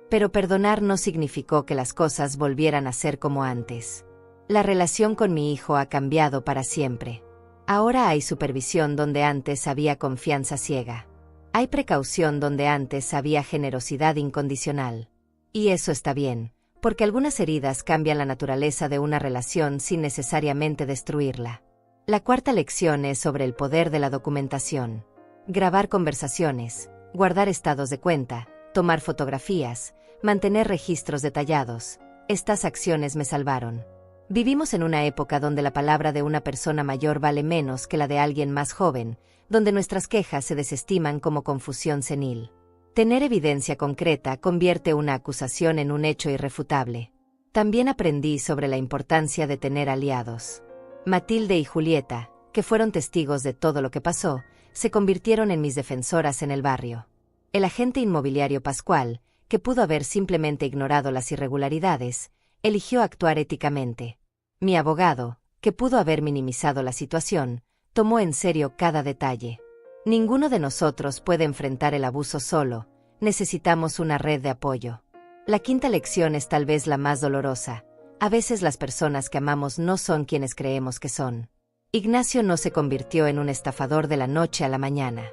Pero perdonar no significó que las cosas volvieran a ser como antes. La relación con mi hijo ha cambiado para siempre. Ahora hay supervisión donde antes había confianza ciega. Hay precaución donde antes había generosidad incondicional. Y eso está bien, porque algunas heridas cambian la naturaleza de una relación sin necesariamente destruirla. La cuarta lección es sobre el poder de la documentación. Grabar conversaciones, guardar estados de cuenta, tomar fotografías, mantener registros detallados. Estas acciones me salvaron. Vivimos en una época donde la palabra de una persona mayor vale menos que la de alguien más joven, donde nuestras quejas se desestiman como confusión senil. Tener evidencia concreta convierte una acusación en un hecho irrefutable. También aprendí sobre la importancia de tener aliados. Matilde y Julieta, que fueron testigos de todo lo que pasó, se convirtieron en mis defensoras en el barrio. El agente inmobiliario Pascual, que pudo haber simplemente ignorado las irregularidades, eligió actuar éticamente. Mi abogado, que pudo haber minimizado la situación, tomó en serio cada detalle. Ninguno de nosotros puede enfrentar el abuso solo, necesitamos una red de apoyo. La quinta lección es tal vez la más dolorosa. A veces las personas que amamos no son quienes creemos que son. Ignacio no se convirtió en un estafador de la noche a la mañana.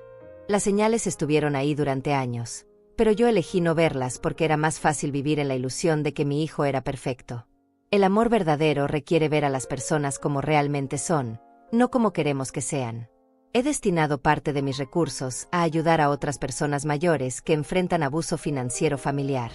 Las señales estuvieron ahí durante años, pero yo elegí no verlas porque era más fácil vivir en la ilusión de que mi hijo era perfecto. El amor verdadero requiere ver a las personas como realmente son, no como queremos que sean. He destinado parte de mis recursos a ayudar a otras personas mayores que enfrentan abuso financiero familiar.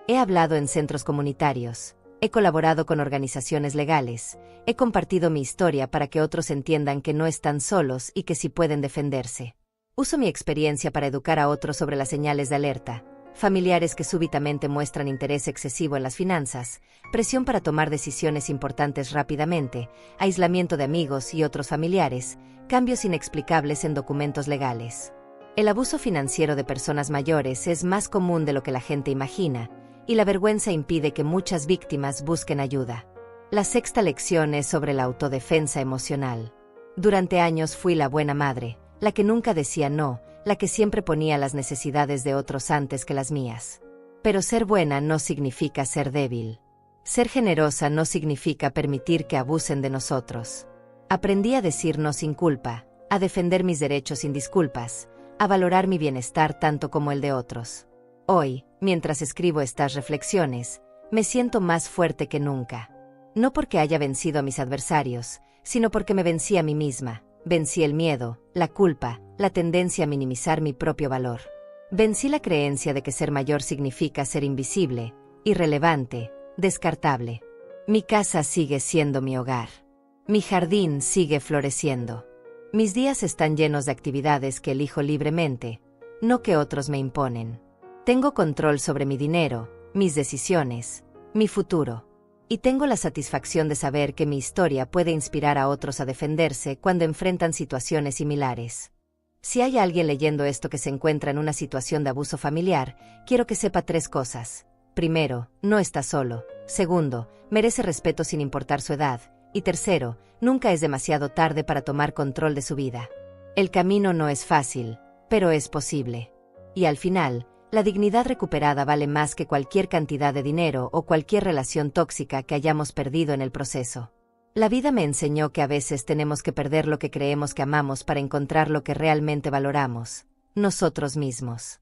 He hablado en centros comunitarios, he colaborado con organizaciones legales, he compartido mi historia para que otros entiendan que no están solos y que sí pueden defenderse. Uso mi experiencia para educar a otros sobre las señales de alerta, familiares que súbitamente muestran interés excesivo en las finanzas, presión para tomar decisiones importantes rápidamente, aislamiento de amigos y otros familiares, cambios inexplicables en documentos legales. El abuso financiero de personas mayores es más común de lo que la gente imagina, y la vergüenza impide que muchas víctimas busquen ayuda. La sexta lección es sobre la autodefensa emocional. Durante años fui la buena madre, la que nunca decía no, la que siempre ponía las necesidades de otros antes que las mías. Pero ser buena no significa ser débil. Ser generosa no significa permitir que abusen de nosotros. Aprendí a decir no sin culpa, a defender mis derechos sin disculpas, a valorar mi bienestar tanto como el de otros. Hoy, mientras escribo estas reflexiones, me siento más fuerte que nunca. No porque haya vencido a mis adversarios, sino porque me vencí a mí misma. Vencí el miedo, la culpa, la tendencia a minimizar mi propio valor. Vencí la creencia de que ser mayor significa ser invisible, irrelevante, descartable. Mi casa sigue siendo mi hogar. Mi jardín sigue floreciendo. Mis días están llenos de actividades que elijo libremente, no que otros me imponen. Tengo control sobre mi dinero, mis decisiones, mi futuro. Y tengo la satisfacción de saber que mi historia puede inspirar a otros a defenderse cuando enfrentan situaciones similares. Si hay alguien leyendo esto que se encuentra en una situación de abuso familiar, quiero que sepa 3 cosas. Primero, no está solo. Segundo, merece respeto sin importar su edad. Y tercero, nunca es demasiado tarde para tomar control de su vida. El camino no es fácil, pero es posible. Y al final, la dignidad recuperada vale más que cualquier cantidad de dinero o cualquier relación tóxica que hayamos perdido en el proceso. La vida me enseñó que a veces tenemos que perder lo que creemos que amamos para encontrar lo que realmente valoramos, nosotros mismos.